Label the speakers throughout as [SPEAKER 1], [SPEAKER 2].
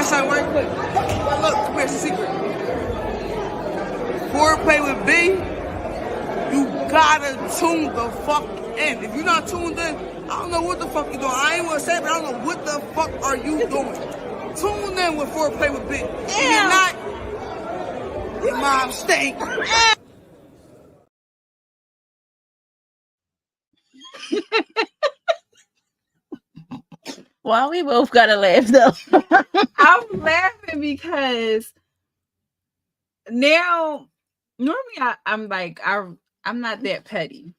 [SPEAKER 1] find something right quick. Look, come here, it's a secret. Foreplay with B, you gotta tune the fuck in. If you're not tuned in, I don't know what the fuck you doing. I ain't gonna say it, but I don't know what the fuck are you doing. Tune in with Foreplay with B. If you're not, your mom stink.
[SPEAKER 2] Well, we both gotta laugh though.
[SPEAKER 3] I'm laughing because now, normally I'm not that petty,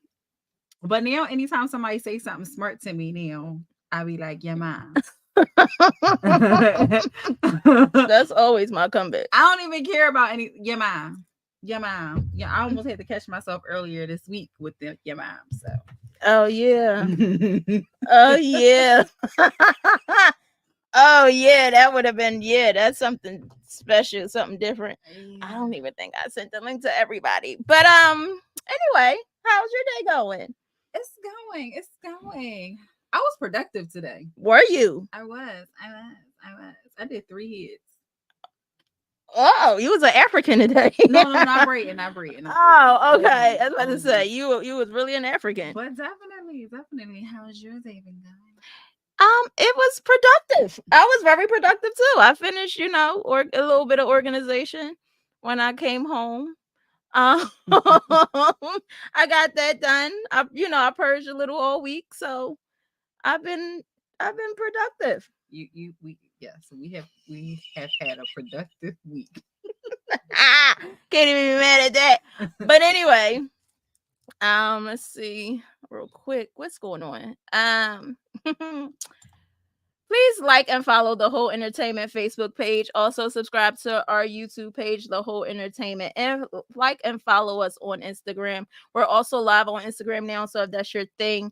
[SPEAKER 3] but now anytime somebody say something smart to me, now I be like, yeah, mom.
[SPEAKER 2] That's always my comeback.
[SPEAKER 3] I don't even care about any. Yeah, mom. Yeah, mom. Yeah, I almost had to catch myself earlier this week with the yeah, mom. So.
[SPEAKER 2] Oh yeah. Oh yeah. Oh yeah, that would have been that's something special, something different. I don't even think I sent the link to everybody. But anyway, how's your day going?
[SPEAKER 3] It's going. I was productive today.
[SPEAKER 2] Were you?
[SPEAKER 3] I was. I did 3 hits.
[SPEAKER 2] Oh, you was an African today.
[SPEAKER 3] No, not breathing.
[SPEAKER 2] Oh, okay. I was about to say you was really an African.
[SPEAKER 3] But definitely. How's your day been going?
[SPEAKER 2] It was productive. I was very productive too. I finished, or a little bit of organization when I came home. I got that done. I purged a little all week, so I've been productive.
[SPEAKER 3] We have had a productive week.
[SPEAKER 2] Can't even be mad at that. But anyway, let's see real quick what's going on. Please like and follow the Whole Entertainment Facebook page. Also subscribe to our YouTube page, The Whole Entertainment, and like and follow us on Instagram. We're also live on Instagram now, so if that's your thing,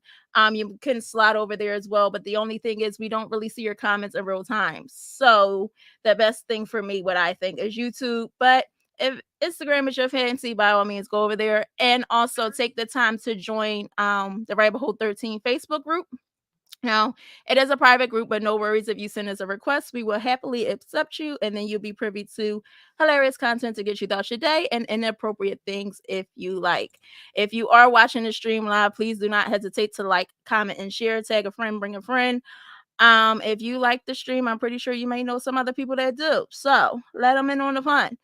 [SPEAKER 2] you can slide over there as well. But the only thing is we don't really see your comments in real time. So the best thing for me, what I think, is YouTube. But if Instagram is your fancy, by all means, go over there. And also take the time to join the Rabbit Hole 13 Facebook group. Now, it is a private group, but no worries if you send us a request. We will happily accept you, and then you'll be privy to hilarious content to get you throughout your day and inappropriate things if you like. If you are watching the stream live, please do not hesitate to like, comment, and share. Tag a friend, bring a friend. If you like the stream, I'm pretty sure you may know some other people that do. So let them in on the fun.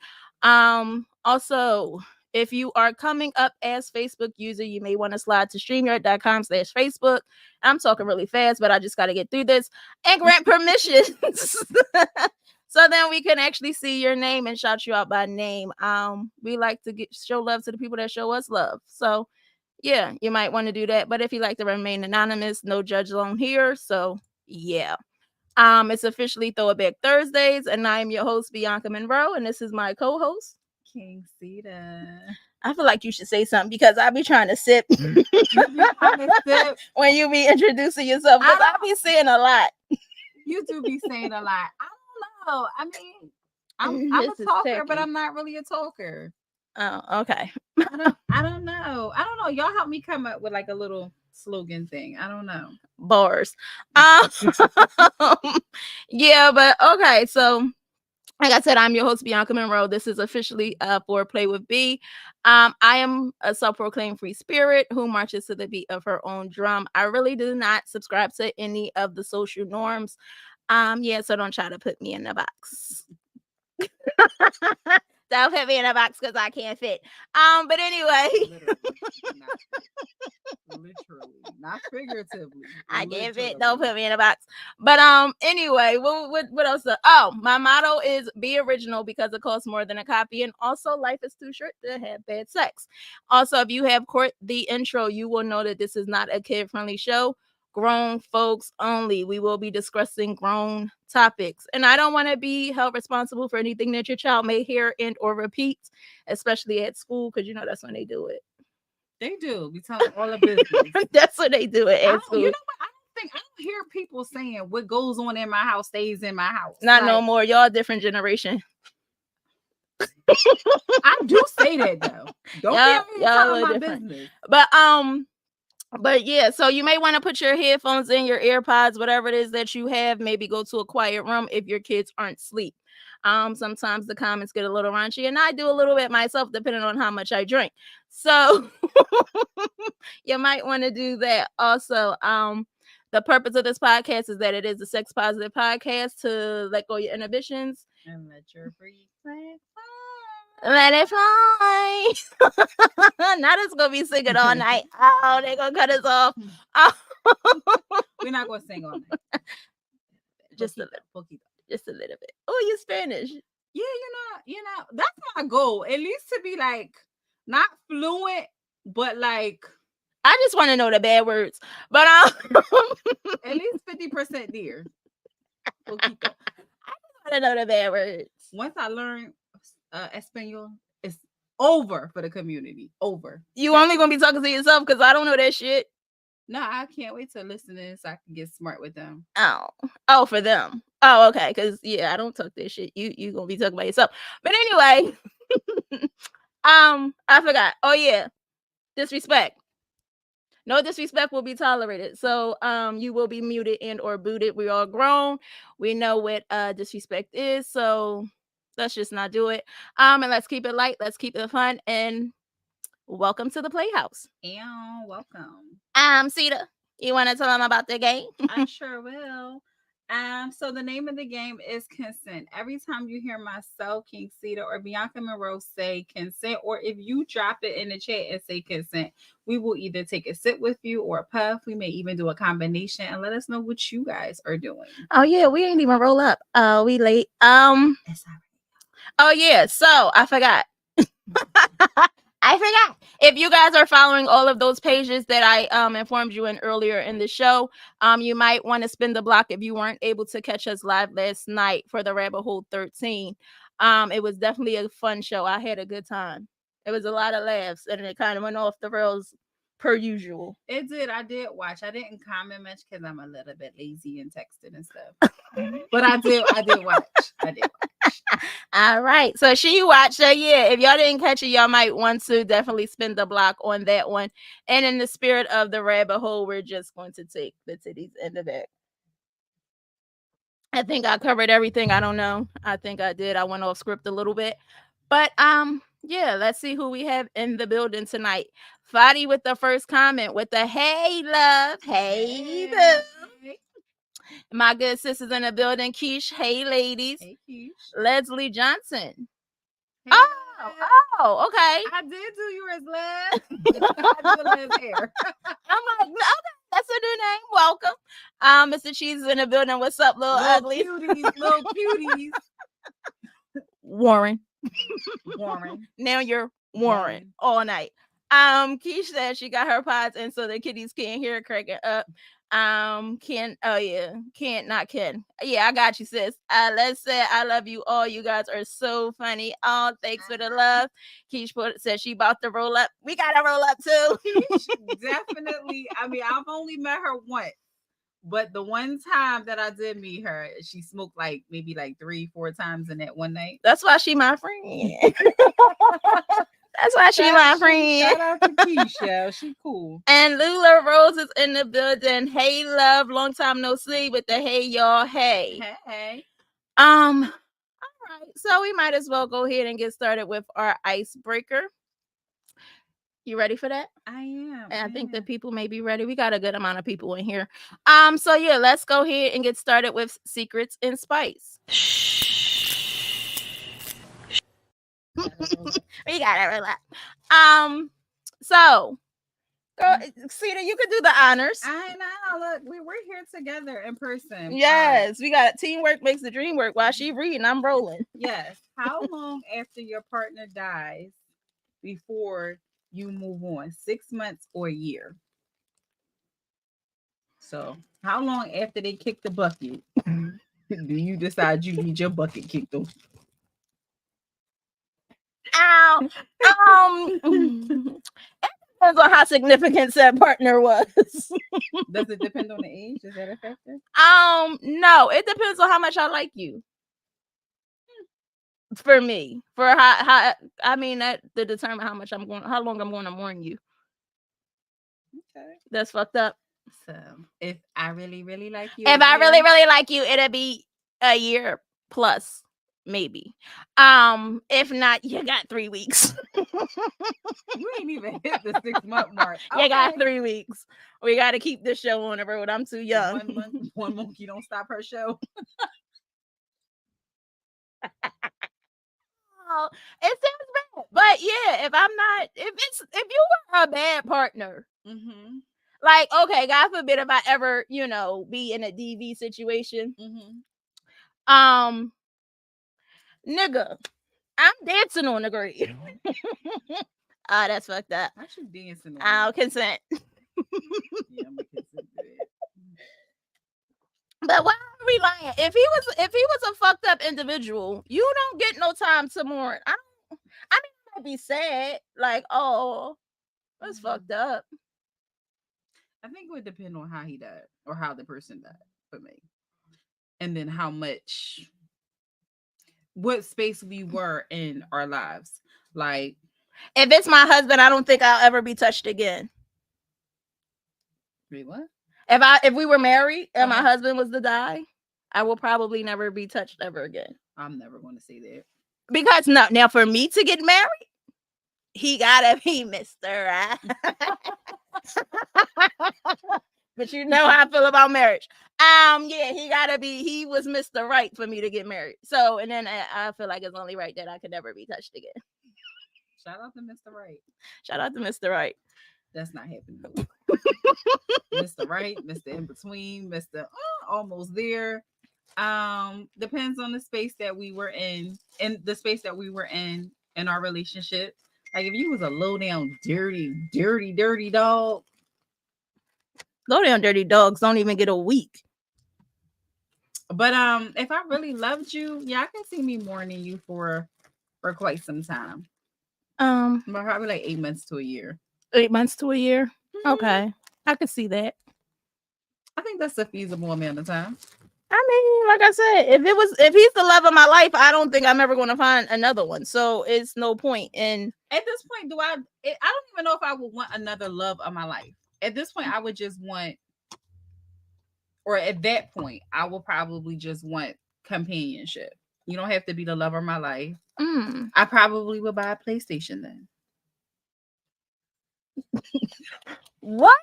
[SPEAKER 2] Also, if you are coming up as Facebook user, you may want to slide to StreamYard.com/Facebook. I'm talking really fast, but I just got to get through this and grant permissions. So then we can actually see your name and shout you out by name. We like to show love to the people that show us love. So yeah, you might want to do that. But if you like to remain anonymous, no judge zone here. So yeah. It's officially Throwback Thursdays, and I am your host, Bianca Monroe, and this is my co-host,
[SPEAKER 3] King Sita.
[SPEAKER 2] I feel like you should say something because I be trying to sip when you be introducing yourself. Because I be saying a lot.
[SPEAKER 3] You do be saying a lot. I don't know. I mean, I'm a talker, but I'm not really a talker.
[SPEAKER 2] Oh, okay.
[SPEAKER 3] I don't know. Y'all help me come up with like a little slogan thing. I don't know.
[SPEAKER 2] Bars. Yeah, but okay. So like I said, I'm your host, Bianca Monroe. This is officially Foreplay with B. I am a self-proclaimed free spirit who marches to the beat of her own drum. I really do not subscribe to any of the social norms. So don't try to put me in the box. Don't put me in a box because I can't fit. But anyway.
[SPEAKER 3] Literally, not figuratively.
[SPEAKER 2] I can't fit. Don't put me in a box. But anyway, what else? My motto is be original because it costs more than a copy, and also life is too short to have bad sex. Also, if you have caught the intro, you will know that this is not a kid-friendly show. Grown folks only. We will be discussing grown topics, and I don't want to be held responsible for anything that your child may hear and or repeat, especially at school, because that's when they do it.
[SPEAKER 3] They do. We tell all the business.
[SPEAKER 2] That's what they do at school.
[SPEAKER 3] You know what? I don't hear people saying what goes on in my house stays in my house.
[SPEAKER 2] Not no more. Y'all a different generation.
[SPEAKER 3] I do say that though. Don't get me telling my business.
[SPEAKER 2] But But yeah, so you may want to put your headphones in, your AirPods, whatever it is that you have. Maybe go to a quiet room if your kids aren't asleep. Sometimes the comments get a little raunchy, and I do a little bit myself, depending on how much I drink. So you might want to do that. Also, the purpose of this podcast is that it is a sex positive podcast to let go your inhibitions
[SPEAKER 3] and let your free flag
[SPEAKER 2] let it fly. Not it's gonna be singing all night. Oh, they're gonna cut us off. Oh.
[SPEAKER 3] We're not gonna sing all night.
[SPEAKER 2] Just a little. Just a little bit. Oh, you Spanish.
[SPEAKER 3] Yeah, that's my goal. At least to be like not fluent, but like
[SPEAKER 2] I just want to know the bad words. But
[SPEAKER 3] at least 50% there. Poquito.
[SPEAKER 2] I just want to know the bad words.
[SPEAKER 3] Once I learn Espanol, it's over for the community. Over.
[SPEAKER 2] You only gonna be talking to yourself because I don't know that shit.
[SPEAKER 3] No, I can't wait to listen to this so I can get smart with them.
[SPEAKER 2] Oh, for them. Oh, okay. Because yeah, I don't talk this shit. You gonna be talking about yourself. But anyway, I forgot. Oh yeah, disrespect. No disrespect will be tolerated. So you will be muted and or booted. We all grown. We know what disrespect is. So let's just not do it. And let's keep it light. Let's keep it fun. And welcome to the Playhouse.
[SPEAKER 3] And welcome.
[SPEAKER 2] Sita, you want to tell them about the game?
[SPEAKER 3] I sure will. So the name of the game is consent. Every time you hear myself, King Cedar, or Bianca Monroe say consent, or if you drop it in the chat and say consent, we will either take a sip with you or a puff. We may even do a combination and let us know what you guys are doing.
[SPEAKER 2] Oh yeah, we ain't even roll up. We late.
[SPEAKER 3] It's all right.
[SPEAKER 2] Oh yeah, so I forgot. I forgot. If you guys are following all of those pages that I informed you in earlier in the show, you might want to spin the block if you weren't able to catch us live last night for the Rabbit Hole 13. It was definitely a fun show. I had a good time. It was a lot of laughs, and it kind of went off the rails per usual.
[SPEAKER 3] It did. I did watch. I didn't comment much because I'm a little bit lazy and texting and stuff. But I did watch.
[SPEAKER 2] All right. So she watched it. Yeah. If y'all didn't catch it, y'all might want to definitely spin the block on that one. And in the spirit of the rabbit hole, we're just going to take the titties in the back. I think I covered everything. I don't know. I think I did. I went off script a little bit. But yeah, let's see who we have in the building tonight. Fadi with the first comment with the hey love. Hey boo. My good sisters in the building. Keish, hey ladies.
[SPEAKER 3] Hey Keish.
[SPEAKER 2] Leslie Johnson.
[SPEAKER 3] Hey,
[SPEAKER 2] Oh, okay.
[SPEAKER 3] I did do yours last. I did last hair.
[SPEAKER 2] I'm like, okay, that's a new name. Welcome. Mr. Cheese is in the building. What's up, little uglies?
[SPEAKER 3] Little cuties.
[SPEAKER 2] Warren.
[SPEAKER 3] Warren.
[SPEAKER 2] Now you're Warren all night. Keish said she got her pods in so the kitties can't hear her cracking up. Ken, oh yeah, can't not Ken. Yeah, I got you, sis. Let's say I love you all. You guys are so funny. Oh, thanks for the love. Keish said she about to roll up. We gotta roll up too.
[SPEAKER 3] Keish, definitely. I mean, I've only met her once. But the one time that I did meet her, she smoked like maybe like 3-4 times in that one night.
[SPEAKER 2] That's why she my friend. That's why she my friend.
[SPEAKER 3] Shout out to Keisha. She cool.
[SPEAKER 2] And Lula Rose is in the building. Hey, love. Long time no see with the hey, y'all. Hey.
[SPEAKER 3] Hey.
[SPEAKER 2] All right. So we might as well go ahead and get started with our icebreaker. You ready for that?
[SPEAKER 3] I am.
[SPEAKER 2] And I think the people may be ready. We got a good amount of people in here. So yeah, let's go ahead and get started with Secrets and Spice. We gotta relax. So girl, Cedar, you could do the honors.
[SPEAKER 3] I know. Look, we're here together in person.
[SPEAKER 2] Yes, we got teamwork makes the dream work. While she reading, I'm rolling.
[SPEAKER 3] Yes. How long after your partner dies before you move on? 6 months or a year? So, how long after they kick the bucket do you decide you need your bucket kicked off?
[SPEAKER 2] Ow. It depends on how significant said partner was.
[SPEAKER 3] Does it depend on the age? Is that a factor?
[SPEAKER 2] No, it depends on how much I like you. For me, for how I mean that to determine how long I'm going to mourn you.
[SPEAKER 3] Okay.
[SPEAKER 2] That's fucked up.
[SPEAKER 3] So if I really, really like you,
[SPEAKER 2] If I really, really like you, it'll be a year plus, maybe. If not, you got 3 weeks.
[SPEAKER 3] you ain't even hit the 6-month mark.
[SPEAKER 2] You got 3 weeks. We got to keep this show on the road. I'm too young.
[SPEAKER 3] One monkey don't stop her show.
[SPEAKER 2] Oh, it sounds bad, but yeah, if you were a bad partner, like, okay, God forbid if I ever, be in a DV situation, nigga, I'm dancing on the grave. Ah, that's fucked up.
[SPEAKER 3] How you dancing on?
[SPEAKER 2] I'll consent.
[SPEAKER 3] Yeah, I'm gonna consent to it.
[SPEAKER 2] But why are we lying? If he was a fucked up individual, you don't get no time to mourn. I mean, I might be sad, like, oh, that's fucked up.
[SPEAKER 3] I think it would depend on how he died or how the person died for me, and then what space we were in our lives. Like,
[SPEAKER 2] if it's my husband, I don't think I'll ever be touched again.
[SPEAKER 3] wait, what?
[SPEAKER 2] If we were married and my husband was to die, I will probably never be touched ever again.
[SPEAKER 3] I'm never going to say that.
[SPEAKER 2] Because now for me to get married, he gotta be Mr. Right. But you know how I feel about marriage. Yeah, he was Mr. Right for me to get married. So, and then I feel like it's only right that I could never be touched again.
[SPEAKER 3] Shout out to Mr. Right.
[SPEAKER 2] Shout out to Mr. Right.
[SPEAKER 3] That's not happening. Mr. Right, Mr. In Between, Mr. Almost There. Depends on the space that we were in our relationship. Like, if you was a low down, dirty dog.
[SPEAKER 2] Low down dirty dogs don't even get a week.
[SPEAKER 3] But if I really loved you, yeah, I can see me mourning you for quite some time. Probably like 8 months to a year.
[SPEAKER 2] 8 months to a year. Mm-hmm. Okay, I could see that.
[SPEAKER 3] I think that's a feasible amount of time.
[SPEAKER 2] I mean, like I said, if he's the love of my life, I don't think I'm ever going to find another one. So it's no point. And
[SPEAKER 3] at this point, I don't even know if I would want another love of my life. At this point, I would just want, or at that point, I will probably just want companionship. You don't have to be the love of my life. I probably would buy a PlayStation then.
[SPEAKER 2] What?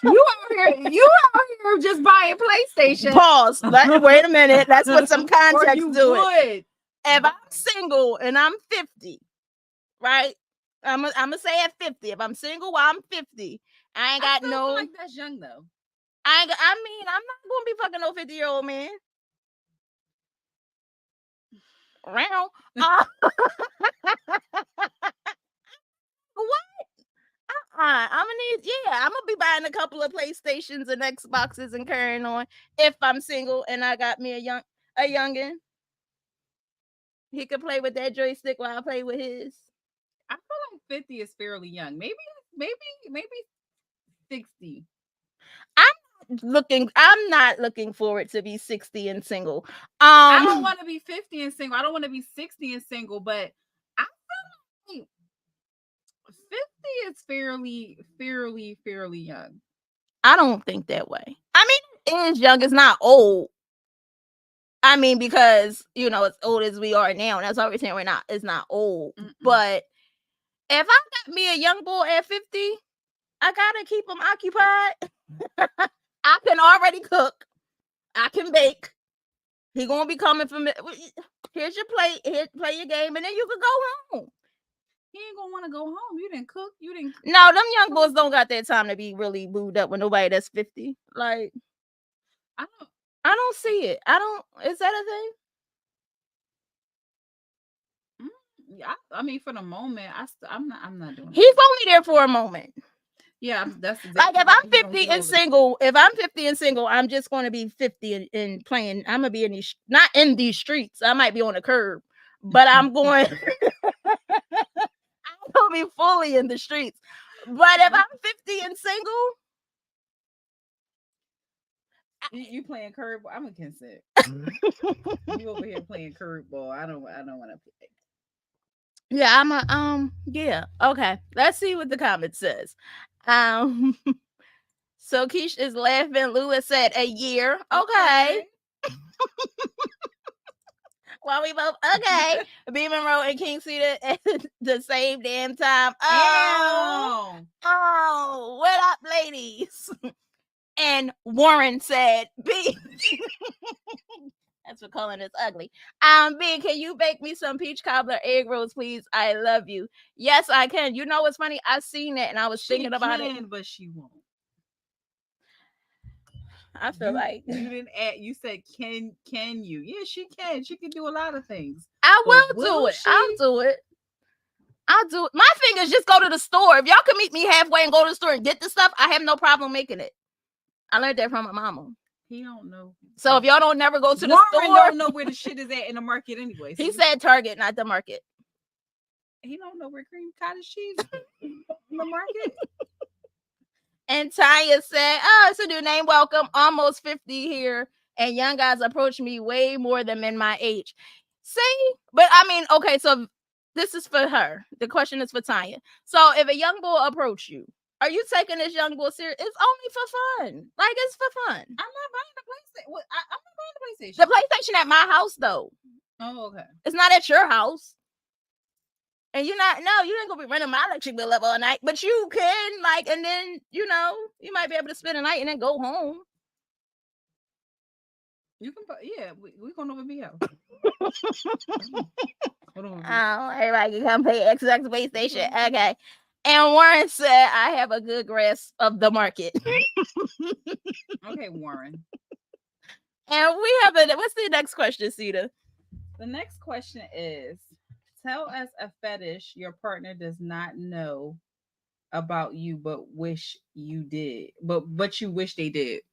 [SPEAKER 3] You out here just buying PlayStation.
[SPEAKER 2] Pause. Wait a minute. Let's put some context to it. If I'm single and I'm 50, right? I'm gonna say at 50. If I'm single while I'm 50, I ain't got no.
[SPEAKER 3] Like that's young though.
[SPEAKER 2] I'm not gonna be fucking no 50-year-old man. Round. What? I'm gonna be buying a couple of PlayStations and Xboxes and carrying on if I'm single and I got me a youngin. He could play with that joystick while I play with his.
[SPEAKER 3] I feel like 50 is fairly young. Maybe 60.
[SPEAKER 2] I'm not looking forward to be 60 and single.
[SPEAKER 3] I don't want to be 50 and single. I don't want to be 60 and single, but I feel like 50 is fairly young.
[SPEAKER 2] I don't think that way. I mean, it is young. It's not old. I mean, because, as old as we are now, that's why we're saying it's not old. Mm-mm. But if I got me a young boy at 50, I gotta keep him occupied. I can already cook. I can bake. He gonna be coming from me. Here's your plate. Play your game, and then you can go home.
[SPEAKER 3] He ain't gonna want to go home. You didn't cook.
[SPEAKER 2] No, them young boys don't got that time to be really booed up with nobody that's 50. Like, I don't see it. Is that a
[SPEAKER 3] thing? Yeah, I mean, for the moment, I'm not doing it.
[SPEAKER 2] He's only there for a moment.
[SPEAKER 3] Yeah, that's exactly
[SPEAKER 2] like if I'm 50 and single. If I'm 50 and single, I'm just going to be 50 and playing. I'm gonna be not in these streets. I might be on the curb, but I'm going. I'm gonna be fully in the streets. But if I'm 50 and single,
[SPEAKER 3] you playing curveball. I'm a consent. You over here playing curveball. I don't want to play.
[SPEAKER 2] Yeah, I'm a yeah. Okay, let's see what the comment says. So Keish is laughing. Lula said a year. Okay. Well, we both okay. Beeman Road and King Cedar at the same damn time. Oh, what up, ladies? And Warren said, "B." That's for calling us ugly. B, can you bake me some peach cobbler egg rolls, please? I love you. Yes, I can. You know what's funny? I seen it and I was thinking about it,
[SPEAKER 3] but she won't.
[SPEAKER 2] I feel like
[SPEAKER 3] you didn't add. You said, "Can you?" Yeah, she can. She can do a lot of things.
[SPEAKER 2] I will do it. I'll do it. My thing is just go to the store. If y'all can meet me halfway and go to the store and get the stuff, I have no problem making it. I learned that from my mama.
[SPEAKER 3] He don't know.
[SPEAKER 2] So if y'all don't never go to the store,
[SPEAKER 3] don't know where the shit is at in the market anyway.
[SPEAKER 2] So he said Target, not the market.
[SPEAKER 3] He don't know where cream cottage cheese in the market.
[SPEAKER 2] And Tanya said, "Oh, it's a new name. Welcome. Almost 50 here, and young guys approach me way more than men my age." See, but I mean, okay, so this is for her. The question is for Tanya. So if a young boy approach you, are you taking this young boy serious? It's only for fun. Like, it's for fun. I'm
[SPEAKER 3] not buying the PlayStation. I'm not buying the PlayStation.
[SPEAKER 2] The PlayStation at my house, though.
[SPEAKER 3] Oh, okay.
[SPEAKER 2] It's not at your house. And you ain't gonna be running my electric bill up all night, but you can, like, and then, you might be able to spend a night and then go home.
[SPEAKER 3] You can, yeah, we're going over BO.
[SPEAKER 2] Oh, everybody can come play Xbox PlayStation. Okay. And Warren said, "I have a good grasp of the market."
[SPEAKER 3] Okay, Warren.
[SPEAKER 2] And we have what's the next question, Cedar?
[SPEAKER 3] The next question is, tell us a fetish your partner does not know about you, but wish you did. But you wish they did.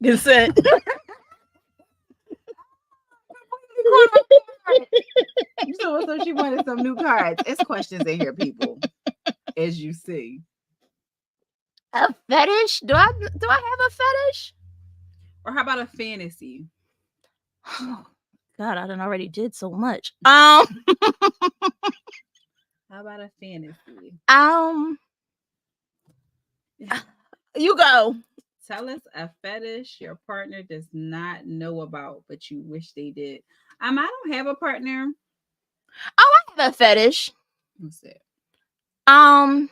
[SPEAKER 2] Consent.
[SPEAKER 3] So she wanted some new cards. It's questions in here, people. As you see.
[SPEAKER 2] A fetish? Do I have a fetish?
[SPEAKER 3] Or how about a fantasy?
[SPEAKER 2] Oh, God, I done already did so much. How
[SPEAKER 3] about a fantasy?
[SPEAKER 2] You go.
[SPEAKER 3] Tell us a fetish your partner does not know about, but you wish they did. I don't have a partner.
[SPEAKER 2] Oh, I have a fetish.
[SPEAKER 3] What's that?
[SPEAKER 2] I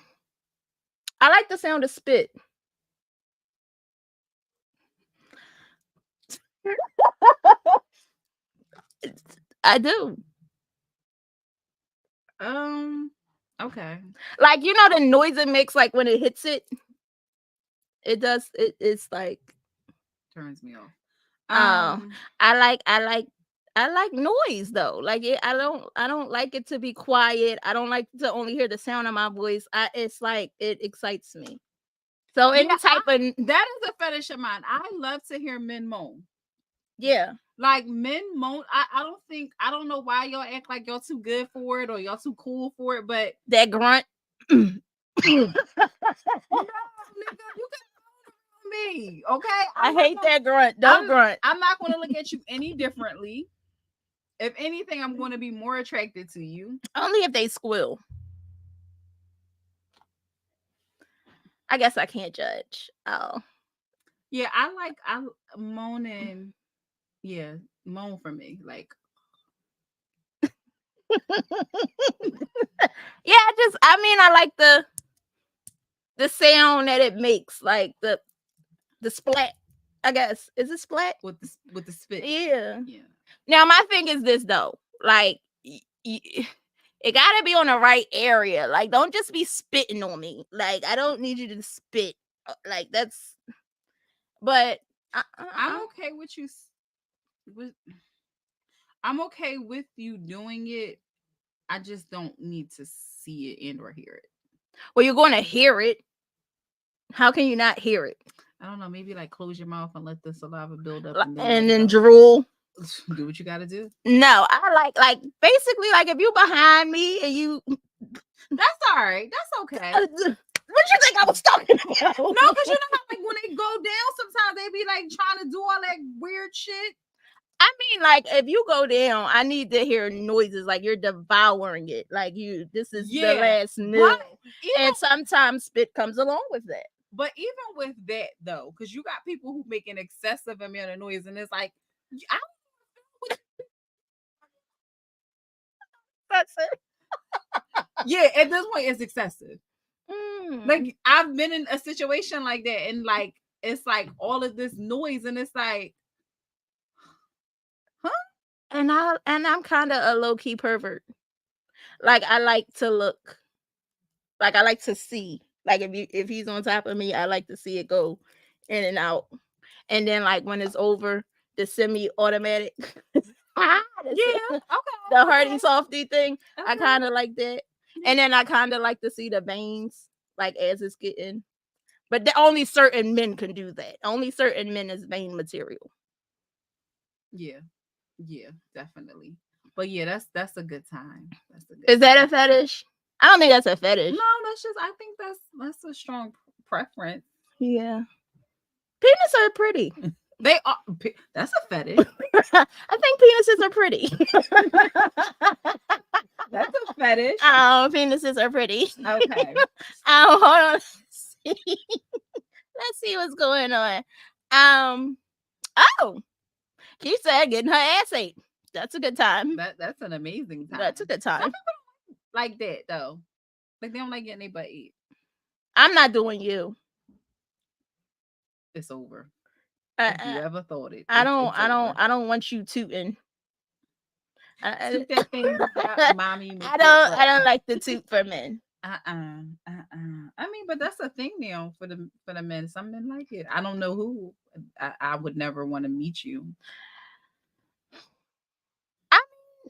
[SPEAKER 2] like the sound of spit. I do.
[SPEAKER 3] Okay.
[SPEAKER 2] Like, the noise it makes, like when it hits it. It does. It's like
[SPEAKER 3] turns me off.
[SPEAKER 2] I like noise though. Like I don't like it to be quiet. I don't like to only hear the sound of my voice. It's like it excites me. So any type of
[SPEAKER 3] that is a fetish of mine. I love to hear men moan.
[SPEAKER 2] Yeah.
[SPEAKER 3] Like men moan. I don't know why y'all act like y'all too good for it or y'all too cool for it, but
[SPEAKER 2] that grunt.
[SPEAKER 3] No, nigga, you can me, okay?
[SPEAKER 2] I hate that grunt. Don't grunt.
[SPEAKER 3] I'm not going to look at you any differently. If anything, I'm going to be more attracted to you.
[SPEAKER 2] Only if they squeal. I guess I can't judge. Oh.
[SPEAKER 3] Yeah, I moaning. Yeah, moan for me. Like
[SPEAKER 2] yeah, I like the sound that it makes, like the splat. I guess is it splat
[SPEAKER 3] with the spit.
[SPEAKER 2] Yeah. Now my thing is this though, like it gotta be on the right area. Like don't just be spitting on me. Like I don't need you to spit. Like that's. But
[SPEAKER 3] I'm okay with you. I'm okay with you doing it. I just don't need to see it and or hear it.
[SPEAKER 2] Well, you're going to hear it. How can you not hear it?
[SPEAKER 3] I don't know. Maybe like close your mouth and let the saliva build up,
[SPEAKER 2] and then drool.
[SPEAKER 3] Do what you got to do.
[SPEAKER 2] No, I like basically like if you behind me and you.
[SPEAKER 3] That's all right. That's okay.
[SPEAKER 2] What you think I was talking about?
[SPEAKER 3] No, because you know how like when they go down, sometimes they be like trying to do all that weird shit.
[SPEAKER 2] I mean, like if you go down, I need to hear noises like you're devouring it. Like this is the last meal. And sometimes spit comes along with that.
[SPEAKER 3] But even with that though, because you got people who make an excessive amount of noise, and it's like,
[SPEAKER 2] That's it.
[SPEAKER 3] Yeah, at this point, it's excessive. Like I've been in a situation like that, and like it's like all of this noise, and it's like, huh?
[SPEAKER 2] And I'm kind of a low key pervert. Like I like to look. Like I like to see. Like if he's on top of me, I like to see it go in and out. And then like when it's over, the semi-automatic. The hardy softy thing. I kind of like that. And then I kind of like to see the veins, like as it's getting. But only certain men can do that. Only certain men is vein material.
[SPEAKER 3] Yeah, definitely. But yeah, that's a good time.
[SPEAKER 2] Is that a fetish? I don't think that's a fetish.
[SPEAKER 3] No, I think that's a strong preference.
[SPEAKER 2] Yeah. Penis are pretty.
[SPEAKER 3] They are. That's a fetish.
[SPEAKER 2] I think penises are pretty.
[SPEAKER 3] That's a fetish.
[SPEAKER 2] Oh, penises are pretty.
[SPEAKER 3] Okay.
[SPEAKER 2] Hold on. Let's see what's going on. Oh, she said getting her ass ate. That's a good time.
[SPEAKER 3] That's an amazing time.
[SPEAKER 2] That's a good time.
[SPEAKER 3] Some people don't like that though. Like they don't like getting their butt eat.
[SPEAKER 2] I'm not doing you.
[SPEAKER 3] It's over. If you ever thought it.
[SPEAKER 2] I don't want you tooting.
[SPEAKER 3] Toot that thing mommy.
[SPEAKER 2] I don't like the toot for men.
[SPEAKER 3] I mean, but that's a thing now for the men. Some men like it. I don't know who. I would never want to meet you.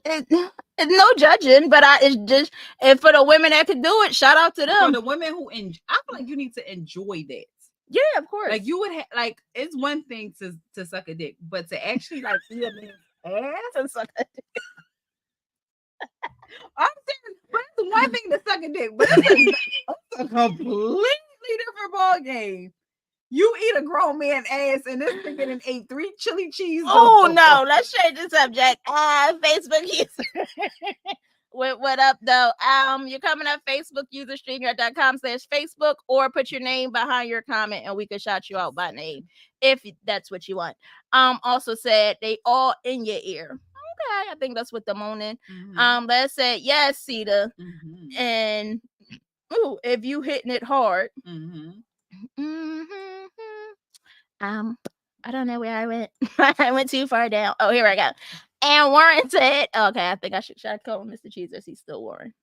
[SPEAKER 2] It's no judging, but it's just and for the women that can do it, shout out to them.
[SPEAKER 3] For the women who I feel like you need to enjoy that.
[SPEAKER 2] Yeah, of course.
[SPEAKER 3] Like you would like it's one thing to suck a dick, but to actually like see a man's ass and suck a dick. I'm saying, but it's one thing to suck a dick, but it's a completely different ball game. You eat a grown man ass, and this nigga done ate 3 chili cheese.
[SPEAKER 2] Oh no, let's change the subject. Facebook user. What up though? You're coming up Facebook user StreamYard.com/Facebook, or put your name behind your comment and we can shout you out by name if that's what you want. Also said they all in your ear. Okay, I think that's what the moaning. Let's say yes, Cedar. And if you hitting it hard. I don't know where I went. I went too far down. Oh, here I go. And Warren said, okay, I think I should call Mr. Cheezers. He's still Warren.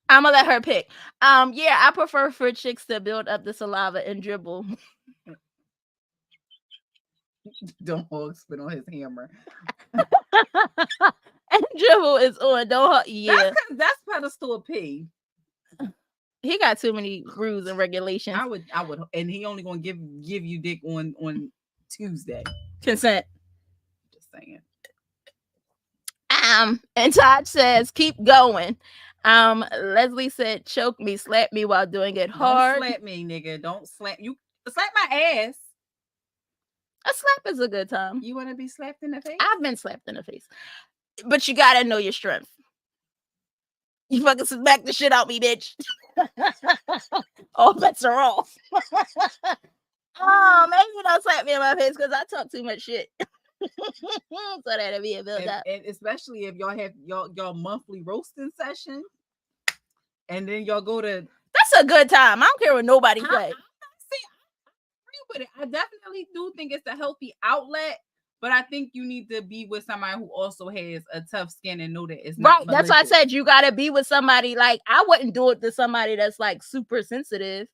[SPEAKER 2] I'm gonna let her pick. Yeah, I prefer for chicks to build up the saliva and dribble.
[SPEAKER 3] Don't hog spit on his hammer.
[SPEAKER 2] And dribble is on. Don't yeah.
[SPEAKER 3] That's pedestal P.
[SPEAKER 2] He got too many rules and regulations.
[SPEAKER 3] I would, and he only gonna give you dick on Tuesday.
[SPEAKER 2] Consent.
[SPEAKER 3] Just saying.
[SPEAKER 2] And Todd says, keep going. Leslie said, choke me, slap me while doing it hard.
[SPEAKER 3] Don't slap me, nigga. Don't slap you. Slap my ass.
[SPEAKER 2] A slap is a good time.
[SPEAKER 3] You want to be slapped in the face?
[SPEAKER 2] I've been slapped in the face, but you gotta know your strength. You fucking smack the shit out me, bitch. All bets are off. Oh, maybe you don't slap me in my face because I talk too much shit. So that'll be a build up.
[SPEAKER 3] And especially if y'all have y'all monthly roasting session, and then y'all go to.
[SPEAKER 2] That's a good time. I don't care what nobody say.
[SPEAKER 3] I agree with it. I definitely do think it's a healthy outlet. But I think you need to be with somebody who also has a tough skin and know that it's not
[SPEAKER 2] right. That's why I said you gotta be with somebody. Like I wouldn't do it to somebody that's like super sensitive.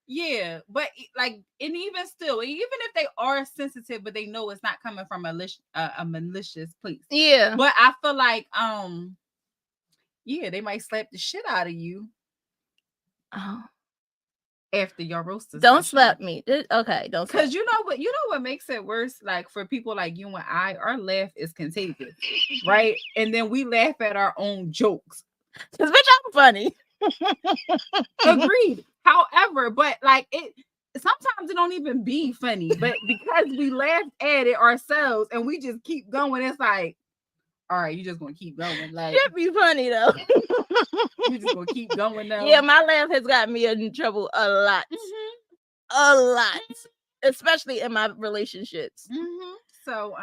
[SPEAKER 3] Yeah, but like, and even still, even if they are sensitive, but they know it's not coming from a malicious place.
[SPEAKER 2] Yeah.
[SPEAKER 3] But I feel like yeah, they might slap the shit out of you.
[SPEAKER 2] Oh.
[SPEAKER 3] After your roasters.
[SPEAKER 2] Don't slap me. Okay, don't.
[SPEAKER 3] Because you know what makes it worse? Like for people like you and I, our laugh is contagious, right? And then we laugh at our own jokes.
[SPEAKER 2] Because bitch, I'm funny.
[SPEAKER 3] Agreed. However, but like sometimes it don't even be funny, but because we laughed at it ourselves and we just keep going, it's like, all right, you just gonna keep going. Like,
[SPEAKER 2] Should be funny though.
[SPEAKER 3] you just gonna keep going though.
[SPEAKER 2] Yeah, my laugh has got me in trouble a lot. A lot. Especially in my relationships.
[SPEAKER 3] So,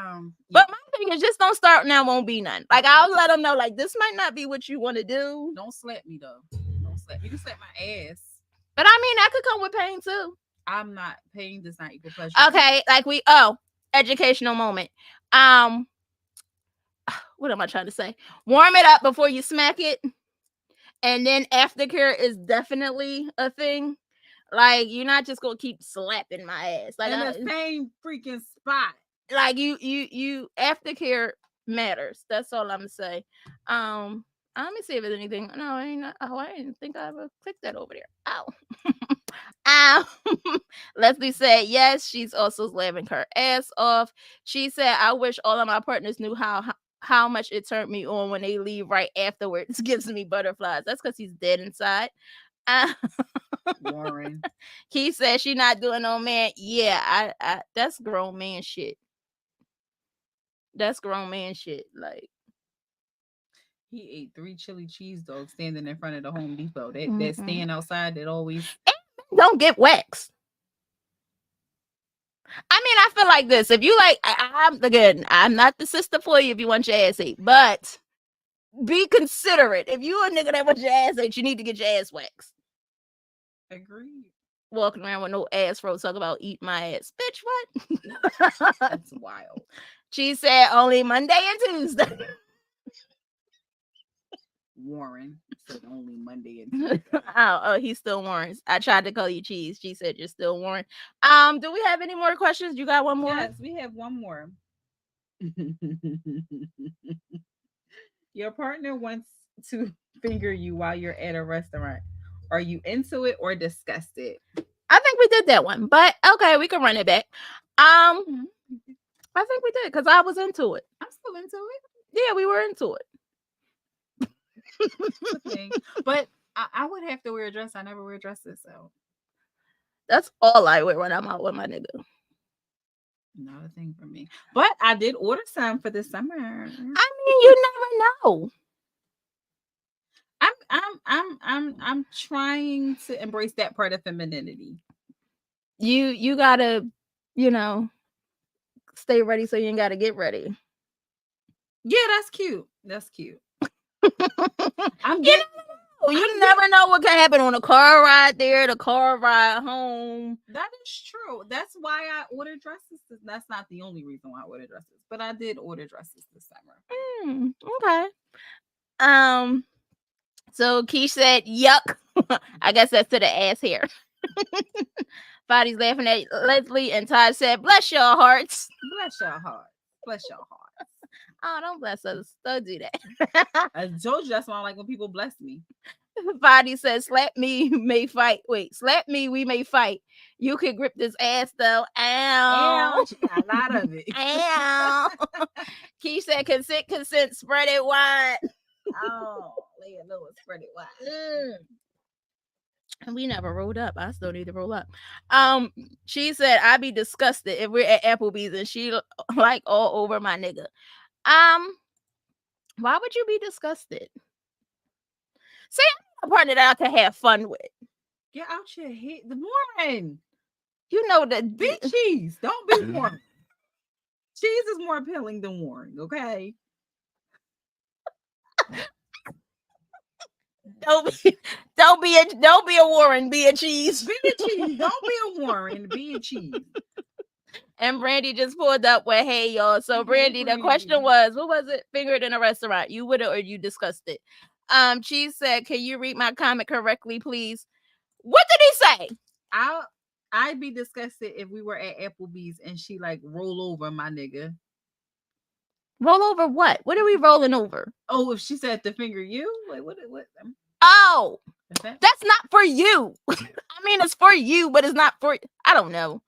[SPEAKER 2] but my thing is, just don't start now, won't be none. Like, I'll let them know, like, this might not be what you want to do.
[SPEAKER 3] Don't slap me though. Don't slap. You can slap my ass.
[SPEAKER 2] But I mean, that could come with pain too.
[SPEAKER 3] I'm not, pain does not equal pleasure.
[SPEAKER 2] Okay, like educational moment. What am I trying to say? Warm it up before you smack it. And then aftercare is definitely a thing. Like, you're not just gonna keep slapping my ass. Like,
[SPEAKER 3] in the same freaking spot.
[SPEAKER 2] Like, you aftercare matters. That's all I'm gonna say. Let me see if there's anything. No, I ain't. Oh, I didn't think I ever clicked that over there. Ow. Ow. Leslie said yes. She's also laughing her ass off. She said, I wish all of my partners knew how much it turned me on when they leave right afterwards. Gives me butterflies. That's because he's dead inside.
[SPEAKER 3] Warren.
[SPEAKER 2] He said she not doing no man. Yeah, I that's grown man shit. That's grown man shit. Like,
[SPEAKER 3] he ate 3 chili cheese dogs standing in front of the Home Depot. That stand outside that always
[SPEAKER 2] don't get waxed. I mean, I feel like this. If you like, I'm not the sister for you if you want your ass ate, but be considerate. If you a nigga that wants your ass ate, you need to get your ass waxed.
[SPEAKER 3] Agreed.
[SPEAKER 2] Walking around with no ass fro, talk about eat my ass. Bitch,
[SPEAKER 3] what? That's wild.
[SPEAKER 2] She said only Monday and Tuesday.
[SPEAKER 3] Warren said only Monday and Tuesday.
[SPEAKER 2] Oh, he's still Warren. I tried to call you Cheese. She said you're still Warren. Do we have any more questions? You got one more?
[SPEAKER 3] Yes, we have one more. Your partner wants to finger you while you're at a restaurant. Are you into it or disgusted?
[SPEAKER 2] I think we did that one, but okay, we can run it back. I think we did because I was into it.
[SPEAKER 3] I'm still into it.
[SPEAKER 2] Yeah, we were into it.
[SPEAKER 3] Okay. But I would have to wear a dress. I never wear dresses, so
[SPEAKER 2] that's all I wear when I'm out with my nigga.
[SPEAKER 3] Not a thing for me. But I did order some for the summer. I
[SPEAKER 2] mean, you never know.
[SPEAKER 3] I'm trying to embrace that part of femininity.
[SPEAKER 2] You gotta, stay ready so you ain't gotta get ready.
[SPEAKER 3] Yeah, that's cute. That's cute.
[SPEAKER 2] You never know what can happen on a car ride there, the car ride home.
[SPEAKER 3] That is true. That's why I order dresses. That's not the only reason why I order dresses, but I did order dresses this summer.
[SPEAKER 2] Okay. So Keish said, yuck. I guess that's to the ass hair. Body's laughing at Leslie, and Todd said, bless your hearts.
[SPEAKER 3] Bless your heart. Bless your heart.
[SPEAKER 2] Oh, don't bless us. Don't do that.
[SPEAKER 3] I told you that's why I like when people bless me.
[SPEAKER 2] Body says, slap me, may fight. Wait, slap me, we may fight. You can grip this ass though. Ow.
[SPEAKER 3] She got a lot of it.
[SPEAKER 2] Ow. Key said, consent, spread it wide.
[SPEAKER 3] Oh, lay it low and spread it wide.
[SPEAKER 2] And we never rolled up. I still need to roll up. She said, I'd be disgusted if we're at Applebee's and she like all over my nigga. Why would you be disgusted? See, I'm a partner that I can have fun with.
[SPEAKER 3] Get out your head. The Warren.
[SPEAKER 2] You know that
[SPEAKER 3] be cheese. Don't be Warren. Cheese is more appealing than Warren, okay?
[SPEAKER 2] Don't be a Warren, be a cheese.
[SPEAKER 3] Be a cheese. Don't be a Warren, be a cheese.
[SPEAKER 2] And Brandy just pulled up with, hey, y'all. So, Brandy, the question was, what was it? Fingered in a restaurant. You with it or you disgusted? She said, can you read my comment correctly, please? What did he say?
[SPEAKER 3] I'd be disgusted if we were at Applebee's and she like roll over my nigga.
[SPEAKER 2] Roll over what? What are we rolling over?
[SPEAKER 3] Oh, if she said to finger you? Wait, what?
[SPEAKER 2] Oh, that's not for you. I mean, it's for you, but it's not for, I don't know.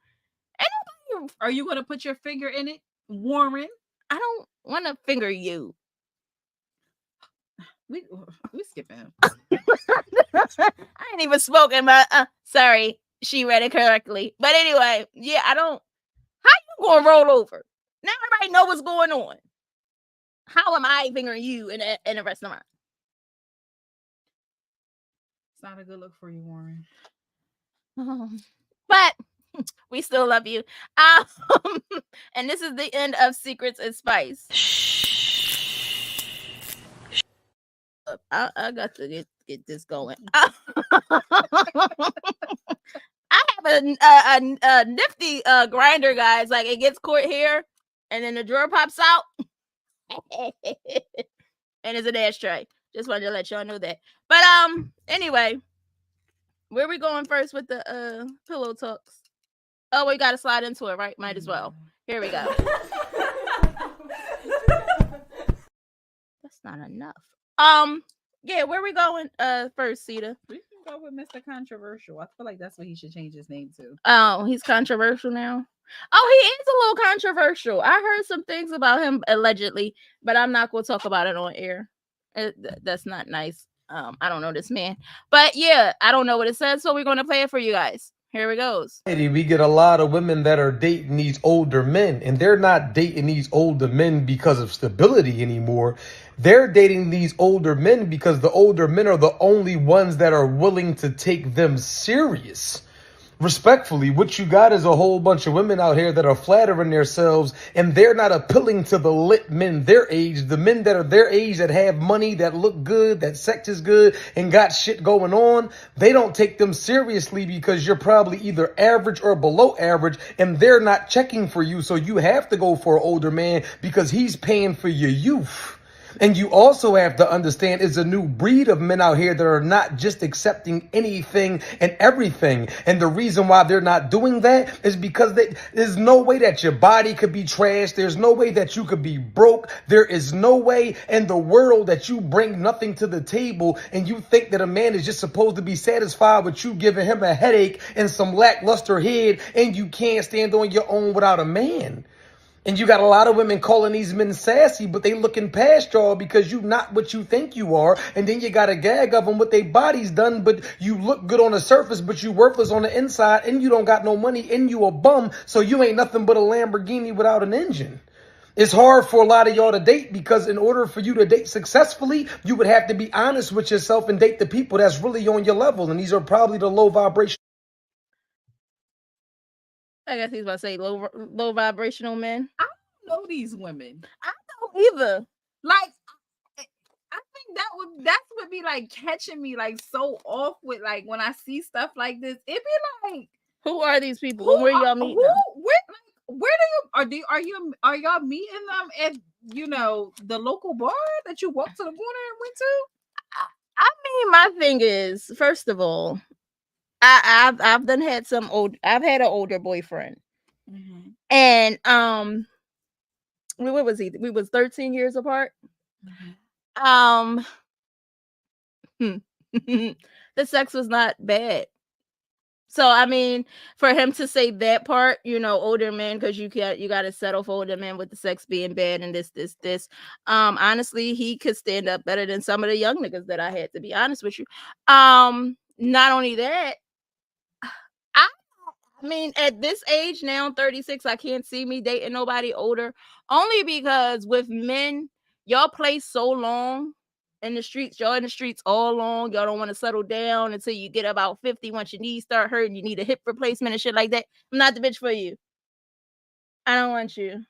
[SPEAKER 3] Are you going to put your finger in it, Warren?
[SPEAKER 2] I don't want to finger you.
[SPEAKER 3] We skipping.
[SPEAKER 2] I ain't even spoken, but sorry. She read it correctly. But anyway, yeah, I don't. How you gonna roll over? Now everybody know what's going on. How am I fingering you in a restaurant?
[SPEAKER 3] It's not a good look for you, Warren.
[SPEAKER 2] But we still love you. And this is the end of Secrets and Spice. I got to get this going. I have a nifty grinder, guys. Like it gets caught here, and then the drawer pops out, and it's an ashtray. Just wanted to let y'all know that. But anyway, where we going first with the pillow talks? Oh, we got to slide into it, right? Might as well. Here we go. That's not enough. Yeah, where we going first, Cedar?
[SPEAKER 3] We can go with Mr. Controversial. I feel like that's what he should change his name to.
[SPEAKER 2] Oh, he's controversial now. Oh, he is a little controversial. I heard some things about him allegedly, but I'm not going to talk about it on air. That's not nice. I don't know this man, but yeah, I don't know what it says, so we're going to play it for you guys. Here it goes.
[SPEAKER 4] We get a lot of women that are dating these older men, and they're not dating these older men because of stability anymore. They're dating these older men because the older men are the only ones that are willing to take them serious. Respectfully, what you got is a whole bunch of women out here that are flattering themselves, and they're not appealing to the lit men their age, the men that are their age that have money, that look good, that sex is good, and got shit going on. They don't take them seriously because you're probably either average or below average, and they're not checking for you. So you have to go for an older man because he's paying for your youth. And you also have to understand it's a new breed of men out here that are not just accepting anything and everything. And the reason why they're not doing that is because there's no way that your body could be trashed. There's no way that you could be broke. There is no way in the world that you bring nothing to the table and you think that a man is just supposed to be satisfied with you giving him a headache and some lackluster head, and you can't stand on your own without a man. And you got a lot of women calling these men sassy, but they looking past y'all because you not what you think you are. And then you got a gag of them with their bodies done, but you look good on the surface, but you worthless on the inside, and you don't got no money, and you a bum, so you ain't nothing but a Lamborghini without an engine. It's hard for a lot of y'all to date because in order for you to date successfully, you would have to be honest with yourself and date the people that's really on your level. And these are probably the low vibration.
[SPEAKER 2] I guess he's about to say low vibrational men.
[SPEAKER 3] I don't know these women.
[SPEAKER 2] I don't either.
[SPEAKER 3] Like, I think that would be like catching me like so off with like when I see stuff like this. It'd be like,
[SPEAKER 2] who are these people? Where y'all meeting them?
[SPEAKER 3] Where do you are y'all meeting them at the local bar that you walked to the corner and went to?
[SPEAKER 2] I mean, my thing is, first of all, I've had an older boyfriend, and what was he? We was 13 years apart. The sex was not bad. So I mean, for him to say that part, older men, because you got to settle for older men with the sex being bad and this. Honestly, he could stand up better than some of the young niggas that I had, to be honest with you. Not only that, I mean, at this age now, I'm 36, I can't see me dating nobody older. Only because with men, y'all play so long in the streets. Y'all in the streets all long. Y'all don't want to settle down until you get about 50. Once your knees start hurting, you need a hip replacement and shit like that. I'm not the bitch for you. I don't want you.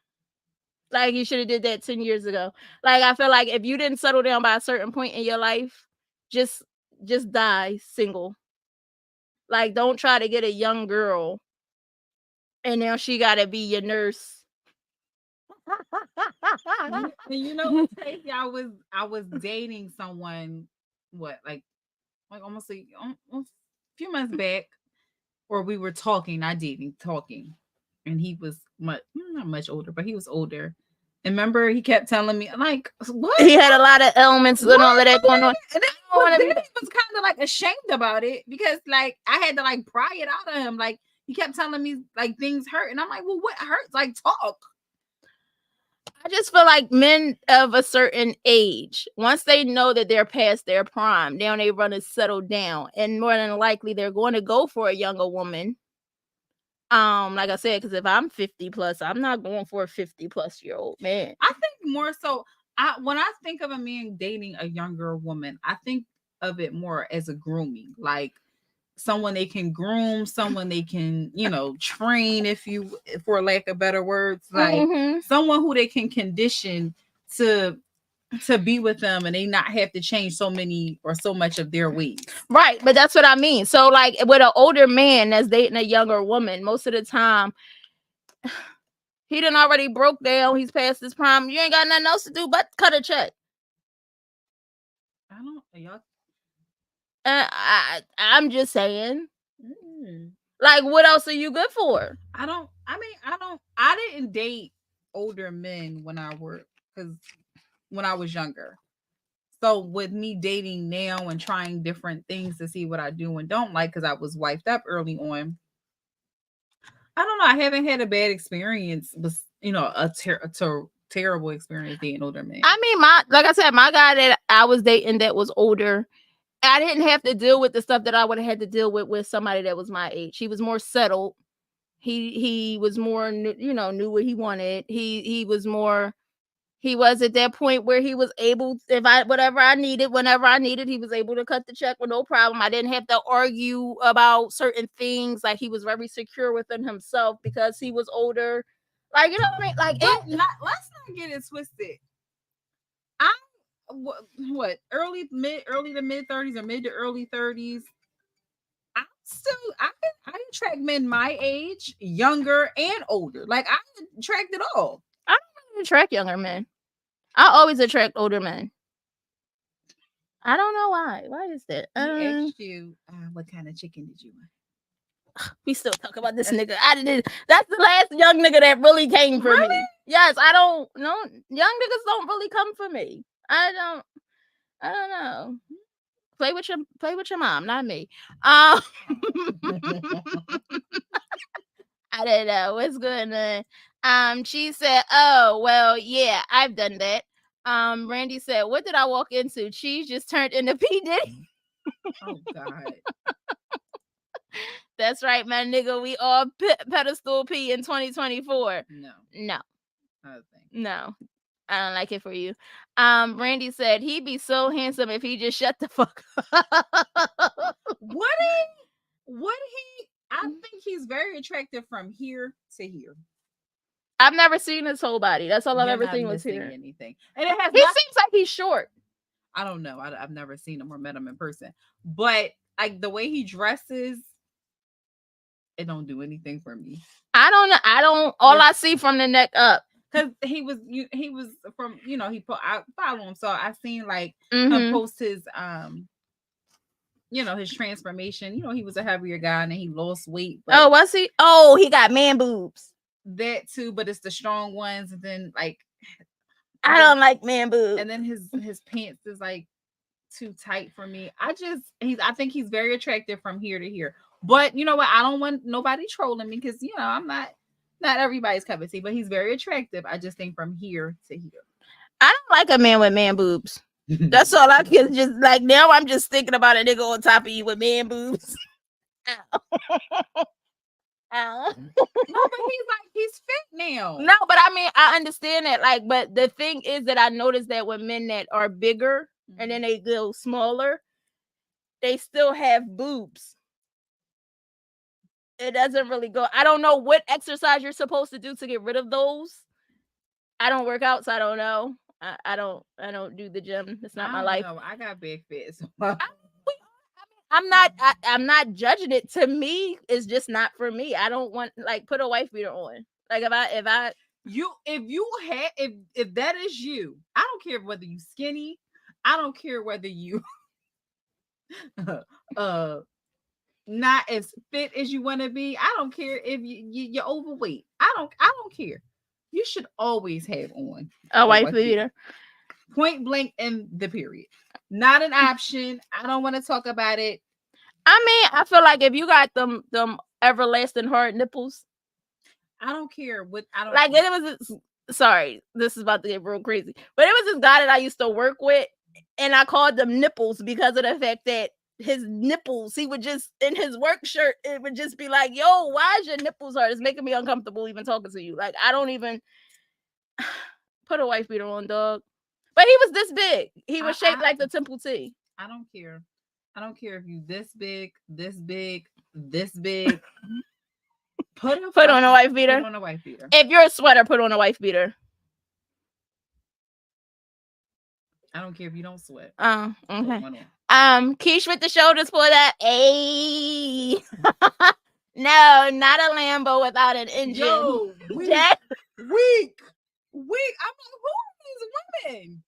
[SPEAKER 2] Like, you should have did that 10 years ago. Like, I feel like if you didn't settle down by a certain point in your life, just die single. Like, don't try to get a young girl and now she gotta be your nurse.
[SPEAKER 3] What's crazy? I was dating someone, like almost a few months back, or we were talking, not dating, talking, and he was not much older, but he was older. And remember, he kept telling me, like, what?
[SPEAKER 2] He had a lot of ailments and all of that going on.
[SPEAKER 3] And then he was kind of like ashamed about it because, like, I had to like pry it out of him. Like, he kept telling me like things hurt, and I'm like, well, what hurts? Like, talk.
[SPEAKER 2] I just feel like men of a certain age, once they know that they're past their prime, now they run to settle down, and more than likely they're going to go for a younger woman. Like I said, because if I'm 50 plus, I'm not going for a 50 plus year old man.
[SPEAKER 3] I think more so. When I think of a man dating a younger woman, I think of it more as a grooming, like someone they can groom, someone they can, train, for lack of better words, like someone who they can condition to be with them, and they not have to change so much of their ways.
[SPEAKER 2] Right, but that's what I mean. So, like with an older man that's dating a younger woman, most of the time he done already broke down. He's past his prime. You ain't got nothing else to do but cut a check. I'm just saying. Like, what else are you good for?
[SPEAKER 3] I didn't date older men when I was younger. So with me dating now and trying different things to see what I do and don't like, because I was wifed up early on, I don't know. I haven't had a bad experience, but a terrible experience dating older men.
[SPEAKER 2] I mean, like I said, my guy that I was dating that was older, I didn't have to deal with the stuff that I would have had to deal with somebody that was my age. He was more settled. He was more, knew what he wanted. He was more. He was at that point where he was able, whatever I needed, whenever I needed, he was able to cut the check with no problem. I didn't have to argue about certain things. Like, he was very secure within himself because he was older. Like, you know what I mean? Like,
[SPEAKER 3] let's not get it twisted. I'm early to mid 30s or mid to early 30s. I attract men my age, younger and older. Like, I attract it all.
[SPEAKER 2] I don't attract younger men. I always attract older men. I don't know why. Why is that?
[SPEAKER 3] He asked you, what kind of chicken did you want?
[SPEAKER 2] We still talk about this nigga. That's the last young nigga that really came for me. Yes, I don't know. Young niggas don't really come for me. I don't know. Play with your mom, not me. I don't know what's going on. She said, "Oh well, yeah, I've done that." Randy said, "What did I walk into? Cheese just turned into P Diddy."
[SPEAKER 3] Oh God.
[SPEAKER 2] That's right, my nigga. We all pedestal P in 2024. No. No. I don't like it for you. Randy said he'd be so handsome if he just shut the fuck up.
[SPEAKER 3] I think he's very attractive from here to here.
[SPEAKER 2] I've never seen his whole body. That's all I've ever seen was here.
[SPEAKER 3] Anything.
[SPEAKER 2] And he seems like he's short.
[SPEAKER 3] I don't know. I've never seen him or met him in person. But like the way he dresses, it don't do anything for me.
[SPEAKER 2] I don't. All I see from the neck up.
[SPEAKER 3] Because he was from, I follow him. So I seen like him post his his transformation. He was a heavier guy and then he lost weight.
[SPEAKER 2] Oh, was he? Oh, he got man boobs.
[SPEAKER 3] That too, but it's the strong ones. And then like
[SPEAKER 2] I don't like man boobs.
[SPEAKER 3] And then his pants is like too tight for me. I think he's very attractive from here to here. But you know what? I don't want nobody trolling me because I'm not everybody's cup of tea, but he's very attractive. I just think from here to here.
[SPEAKER 2] I don't like a man with man boobs. That's all I can just like. Now I'm just thinking about a nigga on top of you with man boobs.
[SPEAKER 3] No, but he's fit now.
[SPEAKER 2] No, but I mean, I understand that. Like, but the thing is that I noticed that when men that are bigger and then they go smaller, they still have boobs. It doesn't really go. I don't know what exercise you're supposed to do to get rid of those. I don't work out, so I don't know. I don't do the gym. It's not my life.
[SPEAKER 3] I got big feet. So.
[SPEAKER 2] I'm not judging it. To me, it's just not for me. I don't want put a wife beater on. Like if
[SPEAKER 3] that is you, I don't care whether you skinny. I don't care whether you not as fit as you want to be. I don't care if you're overweight. I don't care. You should always have on
[SPEAKER 2] a wife beater.
[SPEAKER 3] Point blank in the period. Not an option. I don't want to talk about it.
[SPEAKER 2] I mean, I feel like if you got them everlasting hard nipples,
[SPEAKER 3] I don't care what. I don't
[SPEAKER 2] like. It was sorry, this is about to get real crazy. But it was this guy that I used to work with, and I called them nipples because of the fact that his nipples, he would just, in his work shirt, it would just be like, yo, why is your nipples hurt? It's making me uncomfortable even talking to you. Like, I don't even put a wife beater on, dog. But he was this big. He was shaped like the Temple T.
[SPEAKER 3] I don't care. I don't care if you this big, this big, this big. Put on
[SPEAKER 2] a wife beater.
[SPEAKER 3] Put on a wife beater.
[SPEAKER 2] If you're a sweater, put on a wife beater.
[SPEAKER 3] I don't care if you don't sweat.
[SPEAKER 2] Oh, okay. Keish with the shoulders for that. Ayy. No, not a Lambo without an engine.
[SPEAKER 3] Yo, weak. I'm like, who are these women?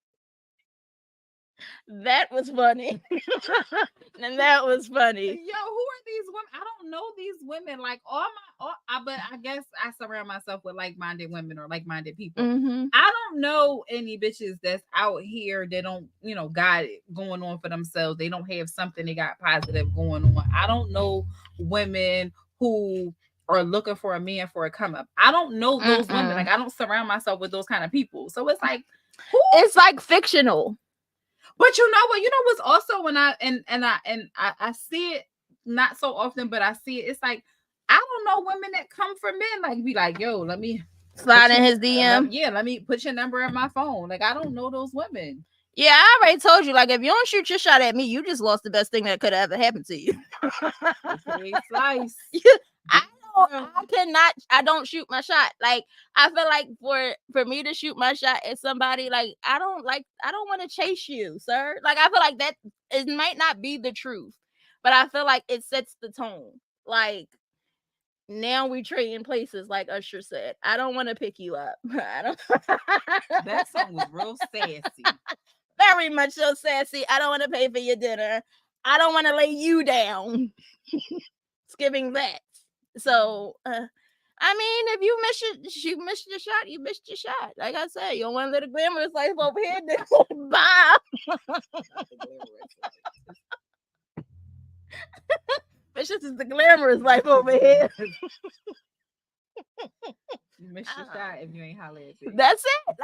[SPEAKER 2] That was funny. And that was funny.
[SPEAKER 3] Yo, who are these women? I don't know these women. Like but I guess I surround myself with like-minded women or like-minded people.
[SPEAKER 2] Mm-hmm.
[SPEAKER 3] I don't know any bitches that's out here that don't, got it going on for themselves. They don't have something they got positive going on. I don't know women who are looking for a man for a come up. I don't know those women. Like, I don't surround myself with those kind of people. So it's like,
[SPEAKER 2] it's like fictional.
[SPEAKER 3] But you know what? You know what's also when I see it not so often, but I see it. It's like, I don't know women that come for men. Like, be like, yo, let me
[SPEAKER 2] slide in his DM.
[SPEAKER 3] Let me put your number in my phone. Like, I don't know those women.
[SPEAKER 2] Yeah, I already told you. Like, if you don't shoot your shot at me, you just lost the best thing that could have ever happened to you.
[SPEAKER 3] Slice.
[SPEAKER 2] I don't shoot my shot. Like, I feel like for me to shoot my shot at somebody, like, I don't want to chase you, sir. Like, I feel like that it might not be the truth, but I feel like it sets the tone. Like, now we trading places, like Usher said. I don't want to pick you up.
[SPEAKER 3] That song was real sassy.
[SPEAKER 2] Very much so sassy. I don't want to pay for your dinner. I don't want to lay you down. It's giving that. So, I mean, if you missed your shot, you missed your shot. Like I said, you don't want to live a glamorous life over here. Bye. Bitch, this is the glamorous life over here.
[SPEAKER 3] You missed your shot if you ain't holler at me.
[SPEAKER 2] That's it.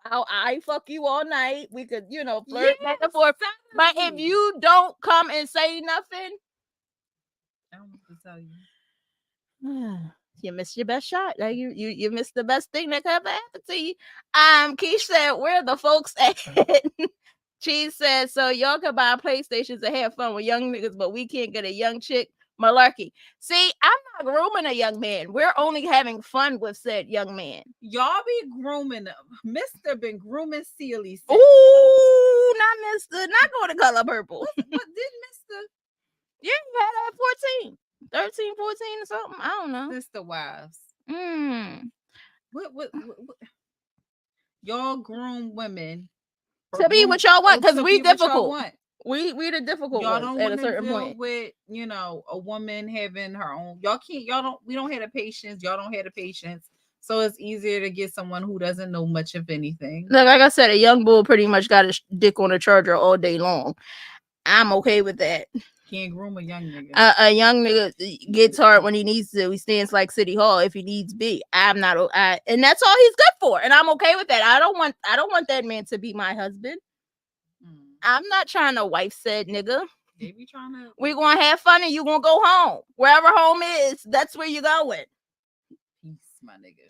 [SPEAKER 2] I fuck you all night. We could, flirt back and forth. But if you don't come and say nothing,
[SPEAKER 3] I don't know what to tell you.
[SPEAKER 2] You missed your best shot. Like you missed the best thing that could ever happen to you. Keish said, where the folks at? Cheese said, so y'all could buy PlayStations and have fun with young niggas, but we can't get a young chick. Malarkey. See, I'm not grooming a young man. We're only having fun with said young man.
[SPEAKER 3] Y'all be grooming them. Mr. been grooming Sealy.
[SPEAKER 2] Ooh, not Mr. Not going to color purple.
[SPEAKER 3] What did Mr.
[SPEAKER 2] Yeah, you had that 14, 13, 14 or something. I don't know.
[SPEAKER 3] Mr. Wives. What? Y'all groom women
[SPEAKER 2] to be what y'all want, because we difficult. We the difficult
[SPEAKER 3] y'all
[SPEAKER 2] ones
[SPEAKER 3] don't
[SPEAKER 2] at a
[SPEAKER 3] want
[SPEAKER 2] certain
[SPEAKER 3] to deal
[SPEAKER 2] point
[SPEAKER 3] with a woman having her own. We don't have the patience. Y'all don't have the patience. So it's easier to get someone who doesn't know much of anything.
[SPEAKER 2] Look, like I said, a young bull pretty much got his dick on a charger all day long. I'm okay with that.
[SPEAKER 3] Can't groom a young nigga.
[SPEAKER 2] A young nigga gets hard when he needs to. He stands like City Hall if he needs be. I'm not, and that's all he's good for, and I'm okay with that. I don't want that man to be my husband. I'm not trying to wife said nigga.
[SPEAKER 3] They be trying to.
[SPEAKER 2] We gonna have fun and you gonna go home. Wherever home is, that's where you going.
[SPEAKER 3] Peace, my nigga.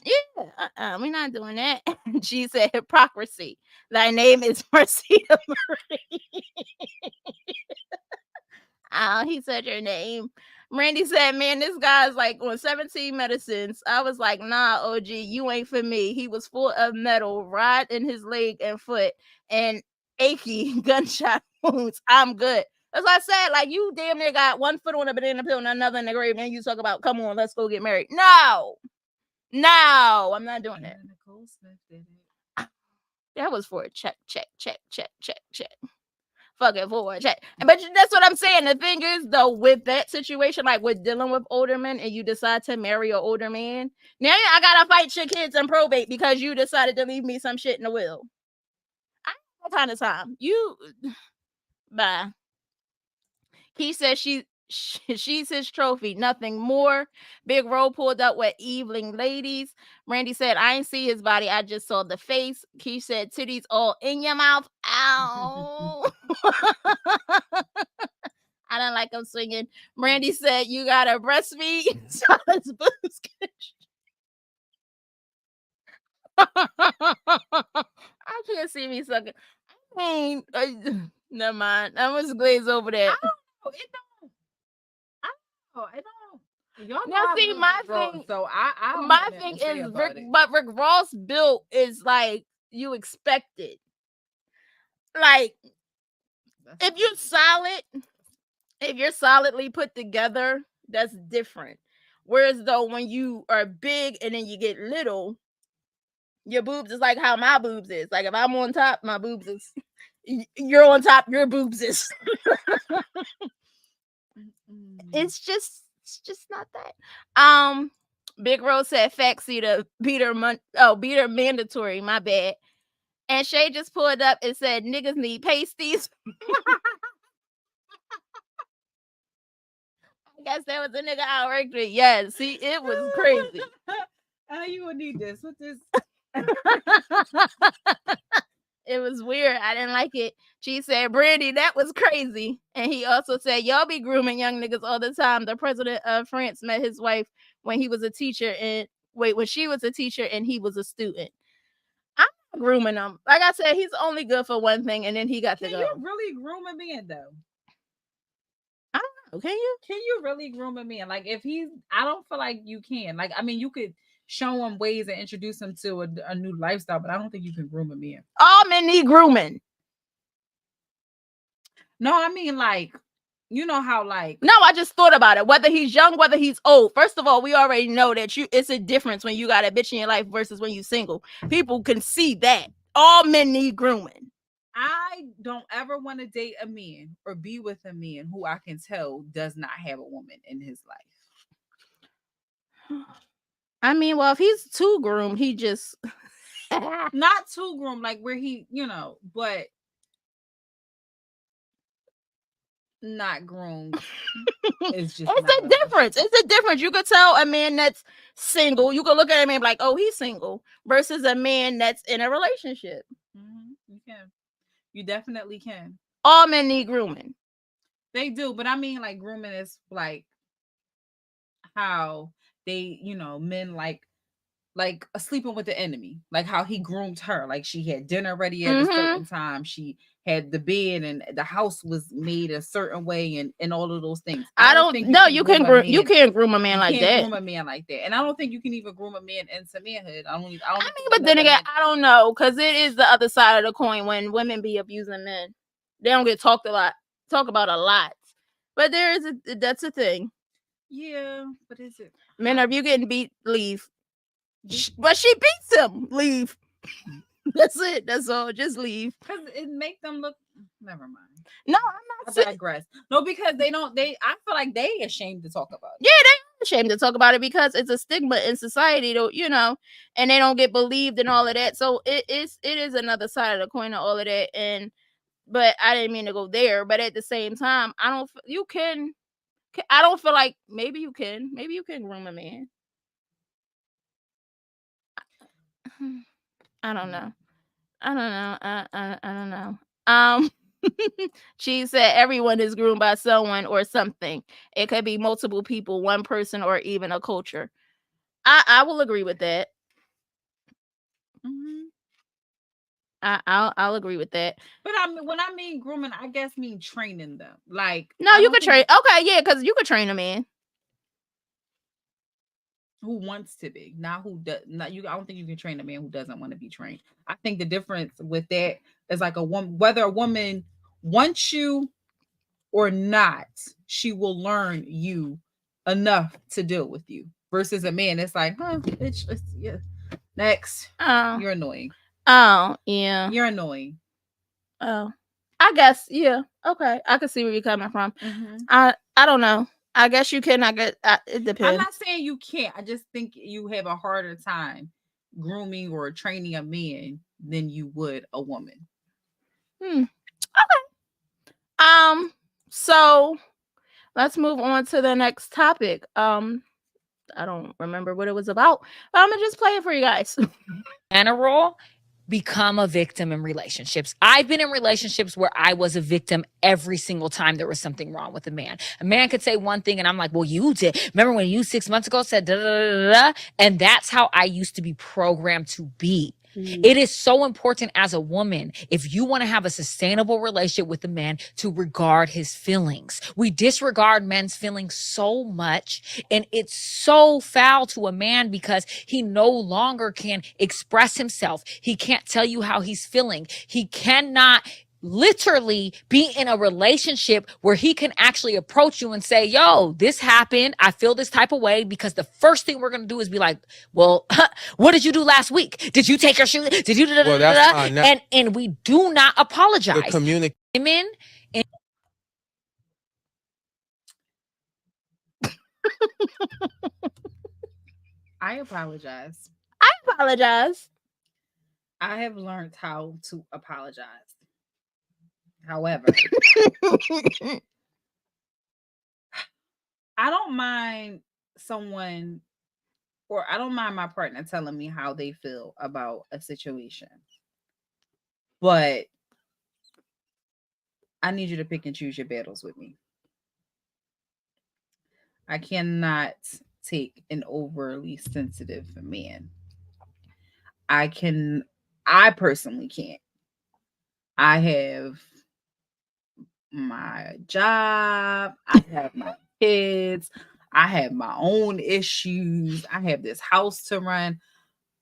[SPEAKER 2] Yeah, we're not doing that. She said hypocrisy. Thy name is Marcia Marie. Oh, he said your name. Randy said, man, this guy's like on 17 medicines. I was like, nah, OG, you ain't for me. He was full of metal, rod in his leg and foot, and achy gunshot wounds. I'm good. As I said, like, you damn near got one foot on a banana peel and another in the grave, and you talk about, come on, let's go get married. No, I'm not doing that.
[SPEAKER 3] Nicole Smith did it.
[SPEAKER 2] That was for a check. Fucking for a check. But that's what I'm saying. The thing is, though, with that situation, like with dealing with older men, and you decide to marry an older man, now I gotta fight your kids in probate because you decided to leave me some shit in the will. I don't have that kind of time. Bye. He said She's his trophy, nothing more. Big Ro pulled up with evening ladies. Randy said, I ain't see his body, I just saw the face. Keith said, titties all in your mouth. Ow. I don't like him swinging. Randy said, you gotta breastfeed. So his boobs can I can't see me sucking. I mean, never mind. I must glaze over that.
[SPEAKER 3] I don't know. It don't. Y'all know
[SPEAKER 2] Now,
[SPEAKER 3] I
[SPEAKER 2] see,
[SPEAKER 3] love
[SPEAKER 2] my
[SPEAKER 3] Rick Ross,
[SPEAKER 2] thing,
[SPEAKER 3] so I don't
[SPEAKER 2] my
[SPEAKER 3] have
[SPEAKER 2] thing
[SPEAKER 3] nothing to say
[SPEAKER 2] is
[SPEAKER 3] about it.
[SPEAKER 2] But Rick Ross built is like you expected. Like if you're solidly put together, that's different. Whereas though when you are big and then you get little, your boobs is like how my boobs is. Like if I'm on top, my boobs is. You're on top, your boobs is. It's just not that. Big Rose said facts either beat her mandatory, my bad. And Shay just pulled up and said niggas need pasties. I guess there was a nigga I worked with. Yeah, see, it was crazy.
[SPEAKER 3] You will need this. What this?
[SPEAKER 2] It was weird. I didn't like it. She said, Brandy, that was crazy. And he also said, y'all be grooming young niggas all the time. The president of France met his wife when he was a teacher when she was a teacher and he was a student. I'm not grooming him. Like I said, he's only good for one thing and then he got to go.
[SPEAKER 3] Can you really groom a man though?
[SPEAKER 2] I don't know. Can you?
[SPEAKER 3] Can you really groom a man? Like if I don't feel like you can. Like, I mean, you could show him ways and introduce him to a new lifestyle, but I don't think you can groom a man.
[SPEAKER 2] All men need grooming.
[SPEAKER 3] No, I mean, like, you know how, like...
[SPEAKER 2] No, I just thought about it. Whether he's young, whether he's old. First of all, we already know that it's a difference when you got a bitch in your life versus when you're single. People can see that. All men need grooming.
[SPEAKER 3] I don't ever want to date a man or be with a man who I can tell does not have a woman in his life.
[SPEAKER 2] I mean, well, if he's too groomed, he just...
[SPEAKER 3] Not too groomed, like where he, but... not groomed. It's a
[SPEAKER 2] difference. It's a difference. You could tell a man that's single. You could look at a man like, oh, he's single, versus a man that's in a relationship.
[SPEAKER 3] Mm-hmm. You can. You definitely can.
[SPEAKER 2] All men need grooming.
[SPEAKER 3] They do, but I mean, like, grooming is like how they, men like sleeping with the enemy, like how he groomed her, like she had dinner ready at a certain time, she had the bed and the house was made a certain way, and all of those things.
[SPEAKER 2] I don't think you can't groom a man like that.
[SPEAKER 3] Groom a man like that, and I don't think you can even groom a man into manhood. I mean,
[SPEAKER 2] but then again, I don't know, because it is the other side of the coin when women be abusing men. They don't get talked about a lot, but that's a thing.
[SPEAKER 3] Yeah, but is it?
[SPEAKER 2] Men, if you getting beat, leave. But she beats him. Leave. That's it. That's all. Just leave.
[SPEAKER 3] Because it make them look. Never mind.
[SPEAKER 2] No, I'm not.
[SPEAKER 3] I digress. No, because I feel like they ashamed to talk about it.
[SPEAKER 2] Yeah, they ashamed to talk about it because it's a stigma in society, and they don't get believed and all of that. So it is another side of the coin of all of that. But I didn't mean to go there. But at the same time, I don't feel like maybe you can groom a man. I don't know. I don't know. She said everyone is groomed by someone or something. It could be multiple people, one person, or even a culture. I will agree with that.
[SPEAKER 3] Mm-hmm.
[SPEAKER 2] I'll agree with that.
[SPEAKER 3] But when I mean grooming, I guess mean training them. Like,
[SPEAKER 2] no, you could train. Okay, yeah, because you could train a man
[SPEAKER 3] who wants to be, not who does. Not you. I don't think you can train a man who doesn't want to be trained. I think the difference with that is like a woman, whether a woman wants you or not, she will learn you enough to deal with you. Versus a man, it's like, bitch, yeah. Next, you're annoying.
[SPEAKER 2] Oh, yeah,
[SPEAKER 3] you're annoying.
[SPEAKER 2] Oh, I guess, yeah. Okay, I can see where you're coming from.
[SPEAKER 3] Mm-hmm.
[SPEAKER 2] I don't know. I guess you can. It depends.
[SPEAKER 3] I'm not saying you can't. I just think you have a harder time grooming or training a man than you would a woman.
[SPEAKER 2] Okay. So Let's move on to the next topic. I don't remember what it was about, but I'm gonna just play it for you guys.
[SPEAKER 5] General, become a victim in relationships. I've been in relationships where I was a victim every single time there was something wrong with a man. A man could say one thing and I'm like, well, you did. Remember when you 6 months ago said da da da da? And that's how I used to be programmed to be. It is so important as a woman, if you want to have a sustainable relationship with a man, to regard his feelings. We disregard men's feelings so much, and it's so foul to a man because he no longer can express himself. He can't tell you how he's feeling. He cannot literally be in a relationship where he can actually approach you and say, yo, this happened. I feel this type of way, because the first thing we're going to do is be like, well, what did you do last week? Did you take your shoe? Did you?
[SPEAKER 6] Well, that's fine. Now,
[SPEAKER 5] And we do not
[SPEAKER 6] the
[SPEAKER 5] apologize.
[SPEAKER 6] communication.
[SPEAKER 5] Women,
[SPEAKER 3] I apologize.
[SPEAKER 2] I apologize.
[SPEAKER 3] I have learned how to apologize. However, I don't mind someone, or I don't mind my partner telling me how they feel about a situation. But I need you to pick and choose your battles with me. I cannot take an overly sensitive man. I personally can't. I have my job, I have my kids, I have my own issues, I have this house to run.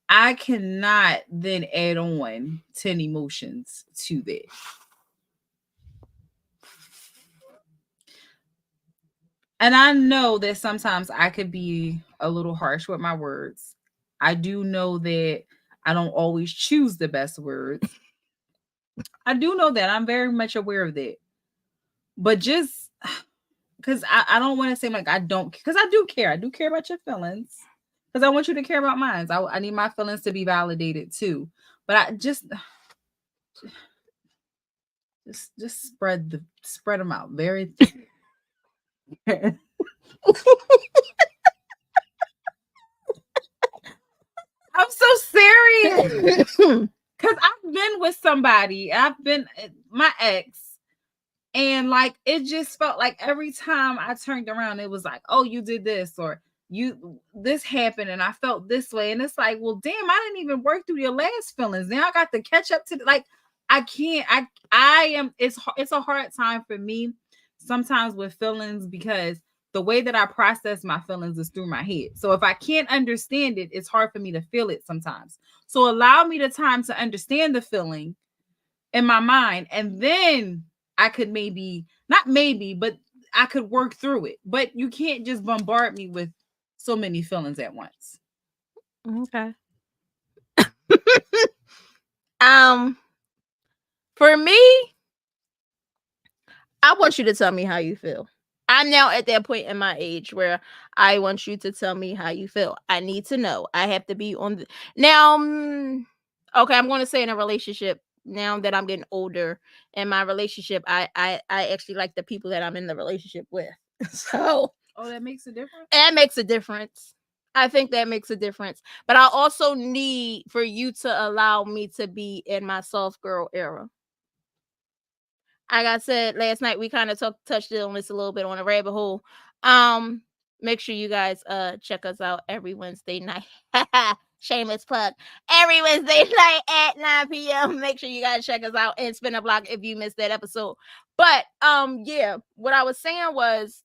[SPEAKER 3] I cannot then add on 10 emotions to that. And I know that sometimes I could be a little harsh with my words. I do know that I don't always choose the best words. I do know that. I'm very much aware of that. But just because I don't want to seem like I don't, because I do care. I do care about your feelings. Because I want you to care about mine. I need my feelings to be validated too. But I just spread them out very thin. I'm so serious. Because I've been with somebody. I've been my ex. And like it just felt like every time I turned around, it was like, oh, you did this, or this happened, and I felt this way. And it's like, well, damn, I didn't even work through your last feelings. Now I got to catch up to like I can't. I am. It's a hard time for me sometimes with feelings, because the way that I process my feelings is through my head. So if I can't understand it, it's hard for me to feel it sometimes. So allow me the time to understand the feeling in my mind, and then I could but I could work through it. But you can't just bombard me with so many feelings at once.
[SPEAKER 2] Okay. For me, I want you to tell me how you feel. I'm now at that point in my age where I want you to tell me how you feel. I need to know. I have to be on the now. Okay, I'm going to say in a relationship. Now that I'm getting older in my relationship, I actually like the people that I'm in the relationship with. So,
[SPEAKER 3] oh, that makes a difference.
[SPEAKER 2] That makes a difference. I think that makes a difference. But I also need for you to allow me to be in my soft girl era. Like I said last night, we kind of touched on this a little bit on a rabbit hole. Make sure you guys check us out every Wednesday night. Shameless plug. Every Wednesday night at 9 p.m. Make sure you guys check us out and spin a block if you missed that episode. But yeah, what I was saying was,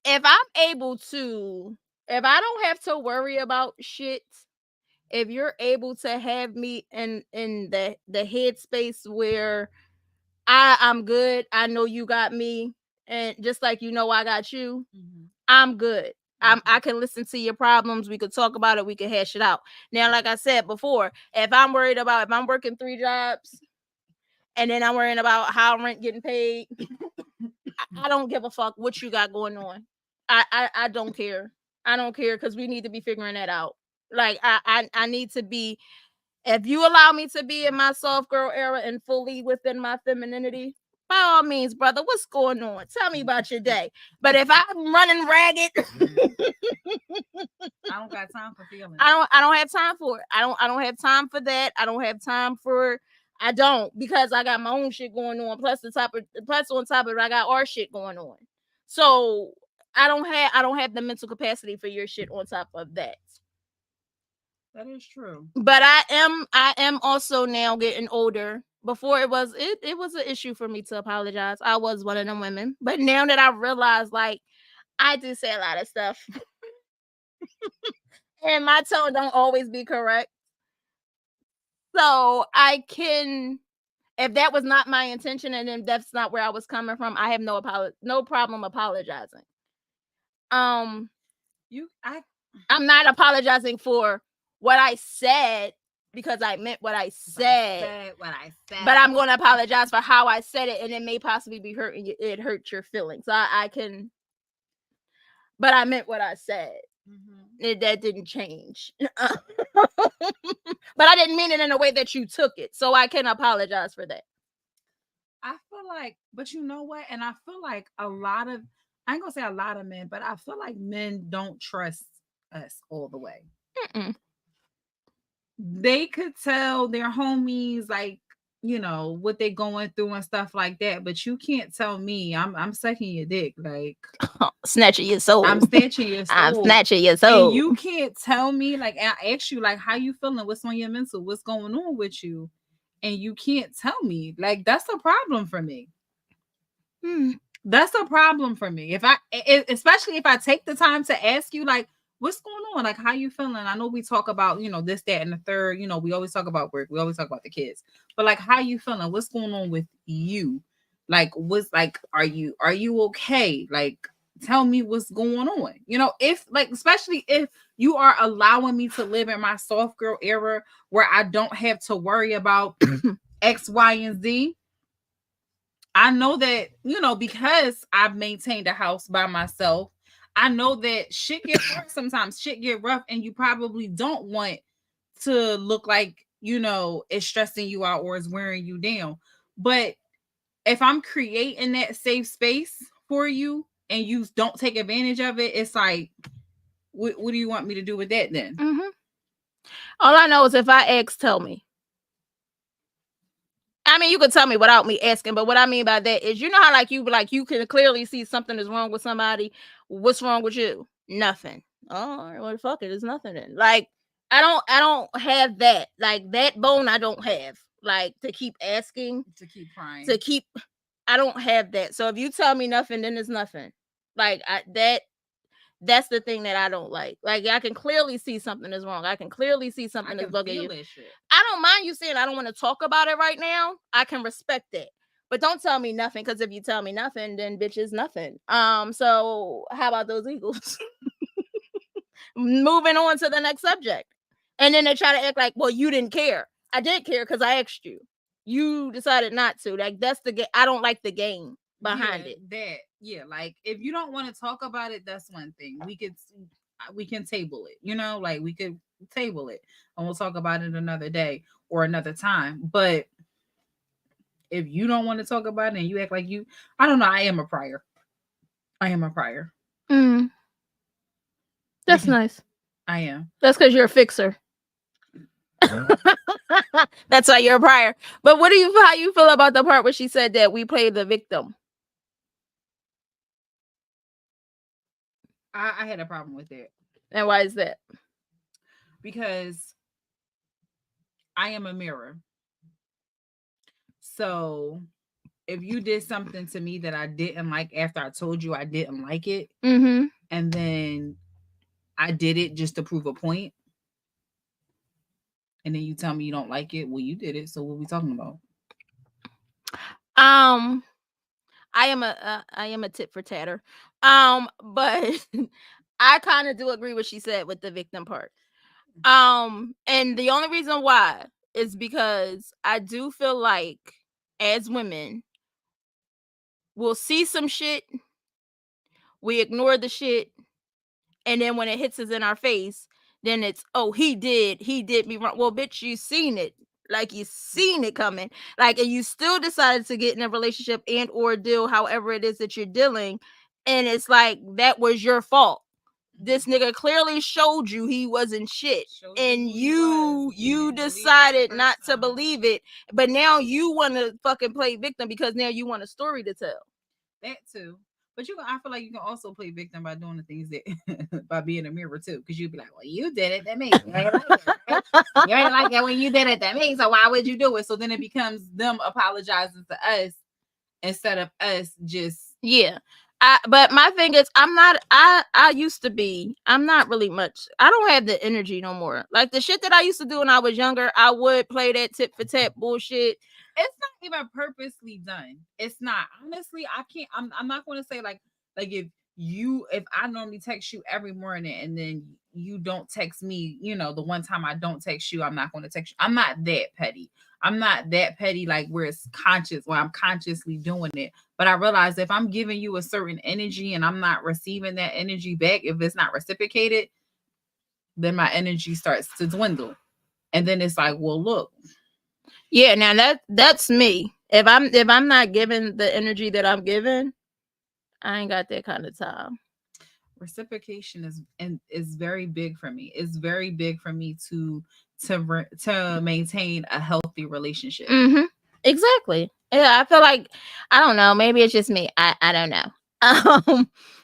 [SPEAKER 2] if I don't have to worry about shit, if you're able to have me in the headspace where I'm good, I know you got me, and just like I got you, I'm good. I can listen to your problems. We could talk about it. We can hash it out. Now, like I said before, if I'm working 3 jobs and then I'm worrying about how rent getting paid, I don't give a fuck what you got going on. I don't care. I don't care, because we need to be figuring that out. Like I need to be. If you allow me to be in my soft girl era and fully within my femininity, by all means, brother, what's going on? Tell me about your day. But if I'm running ragged,
[SPEAKER 3] I don't got time for feelings.
[SPEAKER 2] I don't have time for it. I don't have time for that. I don't have time for I don't, because I got my own shit going on. Plus on top of it, I got our shit going on. So I don't have the mental capacity for your shit on top of that.
[SPEAKER 3] That is true.
[SPEAKER 2] But I am also now getting older. Before it was an issue for me to apologize. I was one of them women. But now that I realize, like, I do say a lot of stuff. And my tone don't always be correct. So I can, if that was not my intention and if that's not where I was coming from, I have no problem apologizing. I'm not apologizing for what I said because I meant what I said. But I'm going to apologize for how I said it, and it may possibly be hurting you. It hurt your feelings. I can, but I meant what I said. Mm-hmm. That didn't change. But I didn't mean it in a way that you took it, so I can apologize for that.
[SPEAKER 3] I feel like, but you know what? And I feel like I ain't gonna say a lot of men, but I feel like men don't trust us all the way. Mm-mm. They could tell their homies, like, you know, what they going through and stuff like that, but you can't tell me I'm sucking your dick, like
[SPEAKER 2] snatching your soul.
[SPEAKER 3] I'm snatching your soul.
[SPEAKER 2] I'm snatching your soul.
[SPEAKER 3] And you can't tell me, like, I ask you, like, how you feeling? What's on your mental? What's going on with you? And you can't tell me. Like, that's a problem for me. That's a problem for me. Especially if I take the time to ask you, like, what's going on? Like, how you feeling? I know we talk about, you know, this, that, and the third. You know, we always talk about work. We always talk about the kids. But, like, how you feeling? What's going on with you? Like, are you okay? Like, tell me what's going on. You know, especially if you are allowing me to live in my soft girl era where I don't have to worry about X, Y, and Z. I know that, you know, because I've maintained a house by myself, I know that shit gets rough sometimes. Shit get rough, and you probably don't want to look like, you know, it's stressing you out or it's wearing you down. But if I'm creating that safe space for you and you don't take advantage of it, it's like, what do you want me to do with that then?
[SPEAKER 2] Mm-hmm. All I know is if I ask, tell me. I mean, you could tell me without me asking, but what I mean by that is, you know how you can clearly see something is wrong with somebody. What's wrong with you? Nothing. Oh, well, fuck it. It's nothing then. Like, I don't have that. Like, that bone I don't have. Like, to keep asking.
[SPEAKER 3] To keep crying.
[SPEAKER 2] I don't have that. So if you tell me nothing, then it's nothing. Like, that's the thing that I don't like. Like, I can clearly see something is wrong. I can clearly see something is bugging you. I don't mind you saying I don't want to talk about it right now. I can respect that. But don't tell me nothing, because if you tell me nothing, then bitch is nothing. So how about those Eagles? Moving on to the next subject. And then they try to act like, well, you didn't care. I did care because I asked you. You decided not to. Like, that's the game. I don't like the game behind it.
[SPEAKER 3] Like, if you don't want to talk about it, that's one thing. We can table it, you know, like we could table it and we'll talk about it another day or another time. But if you don't want to talk about it and you act like I don't know, I am a prior.
[SPEAKER 2] That's nice.
[SPEAKER 3] I am.
[SPEAKER 2] That's because you're a fixer. That's why you're a prior. But how you feel about the part where she said that we play the victim?
[SPEAKER 3] I had a problem with it.
[SPEAKER 2] And why is that?
[SPEAKER 3] Because I am a mirror. So if you did something to me that I didn't like after I told you I didn't like it, and then I did it just to prove a point, and then you tell me you don't like it, well, you did it. So what are we talking about?
[SPEAKER 2] I am a tit for tatter. But I kind of do agree with what she said with the victim part. And the only reason why is because I do feel like as women, we'll see some shit, we ignore the shit, and then when it hits us in our face, then it's, oh, he did me wrong. Well, bitch, you seen it. Like you seen it coming. Like, and you still decided to get in a relationship and or deal however it is that you're dealing. And it's like, that was your fault. This nigga clearly showed you he wasn't shit.
[SPEAKER 3] Showed
[SPEAKER 2] And
[SPEAKER 3] you who he was.
[SPEAKER 2] you
[SPEAKER 3] didn't believe it
[SPEAKER 2] decided
[SPEAKER 3] the
[SPEAKER 2] not
[SPEAKER 3] first
[SPEAKER 2] to
[SPEAKER 3] time.
[SPEAKER 2] believe it. But now you want to fucking play victim because now you want a story to tell.
[SPEAKER 3] That too. But I feel like you can also play victim by doing the things that by being a mirror too. Because you'd be like, well, you did it. That means you ain't like it. Right? You ain't like it when you did it. That means, so why would you do it? So then it becomes them apologizing to us instead of us just
[SPEAKER 2] Yeah. But my thing is, I used to be, I'm not really much, I don't have the energy no more. Like the shit that I used to do when I was younger, I would play that tit for tat bullshit.
[SPEAKER 3] It's not even purposely done. It's not. Honestly, I can't. I'm not going to say like if I normally text you every morning and then you don't text me, the one time I don't text you, I'm not going to text you. I'm not that petty. I'm not that petty like where it's conscious, where I'm consciously doing it. But I realize if I'm giving you a certain energy and I'm not receiving that energy back, if it's not reciprocated, then my energy starts to dwindle. And then it's like, well, look.
[SPEAKER 2] Yeah, now that's me. If I'm not giving the energy that I'm giving, I ain't got that kind of time.
[SPEAKER 3] Reciprocation is very big for me. It's very big for me to maintain a healthy relationship.
[SPEAKER 2] Mm-hmm. Exactly. Yeah, I feel like, I don't know, maybe it's just me. I don't know.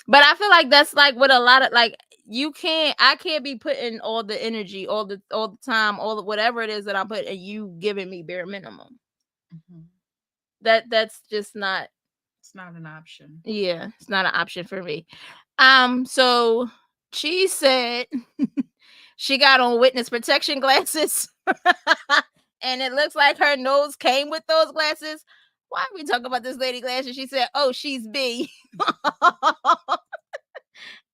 [SPEAKER 2] But I feel like that's like with a lot of like, I can't be putting all the energy, all the time, all the whatever it is that I'm putting, and you giving me bare minimum.
[SPEAKER 3] Mm-hmm.
[SPEAKER 2] That's just not.
[SPEAKER 3] It's not an option.
[SPEAKER 2] Yeah, it's not an option for me. So she said she got on witness protection glasses, and it looks like her nose came with those glasses. Why are we talking about this lady glasses? She said, "Oh, she's B."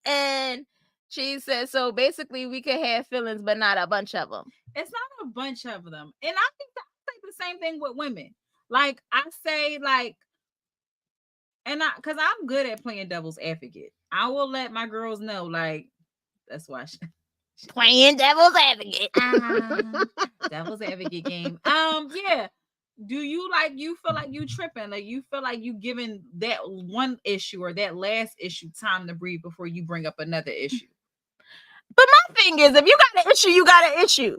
[SPEAKER 2] And she said, so basically we can have feelings, but not a bunch of them.
[SPEAKER 3] It's not a bunch of them. And I think the same thing with women. Like I say, like, because I'm good at playing devil's advocate. I will let my girls know, like, that's why
[SPEAKER 2] playing devil's advocate.
[SPEAKER 3] Devil's advocate game. Yeah. Do you feel like you tripping? Like you feel like you giving that one issue or that last issue time to breathe before you bring up another issue?
[SPEAKER 2] But my thing is, if you got an issue, you got an issue.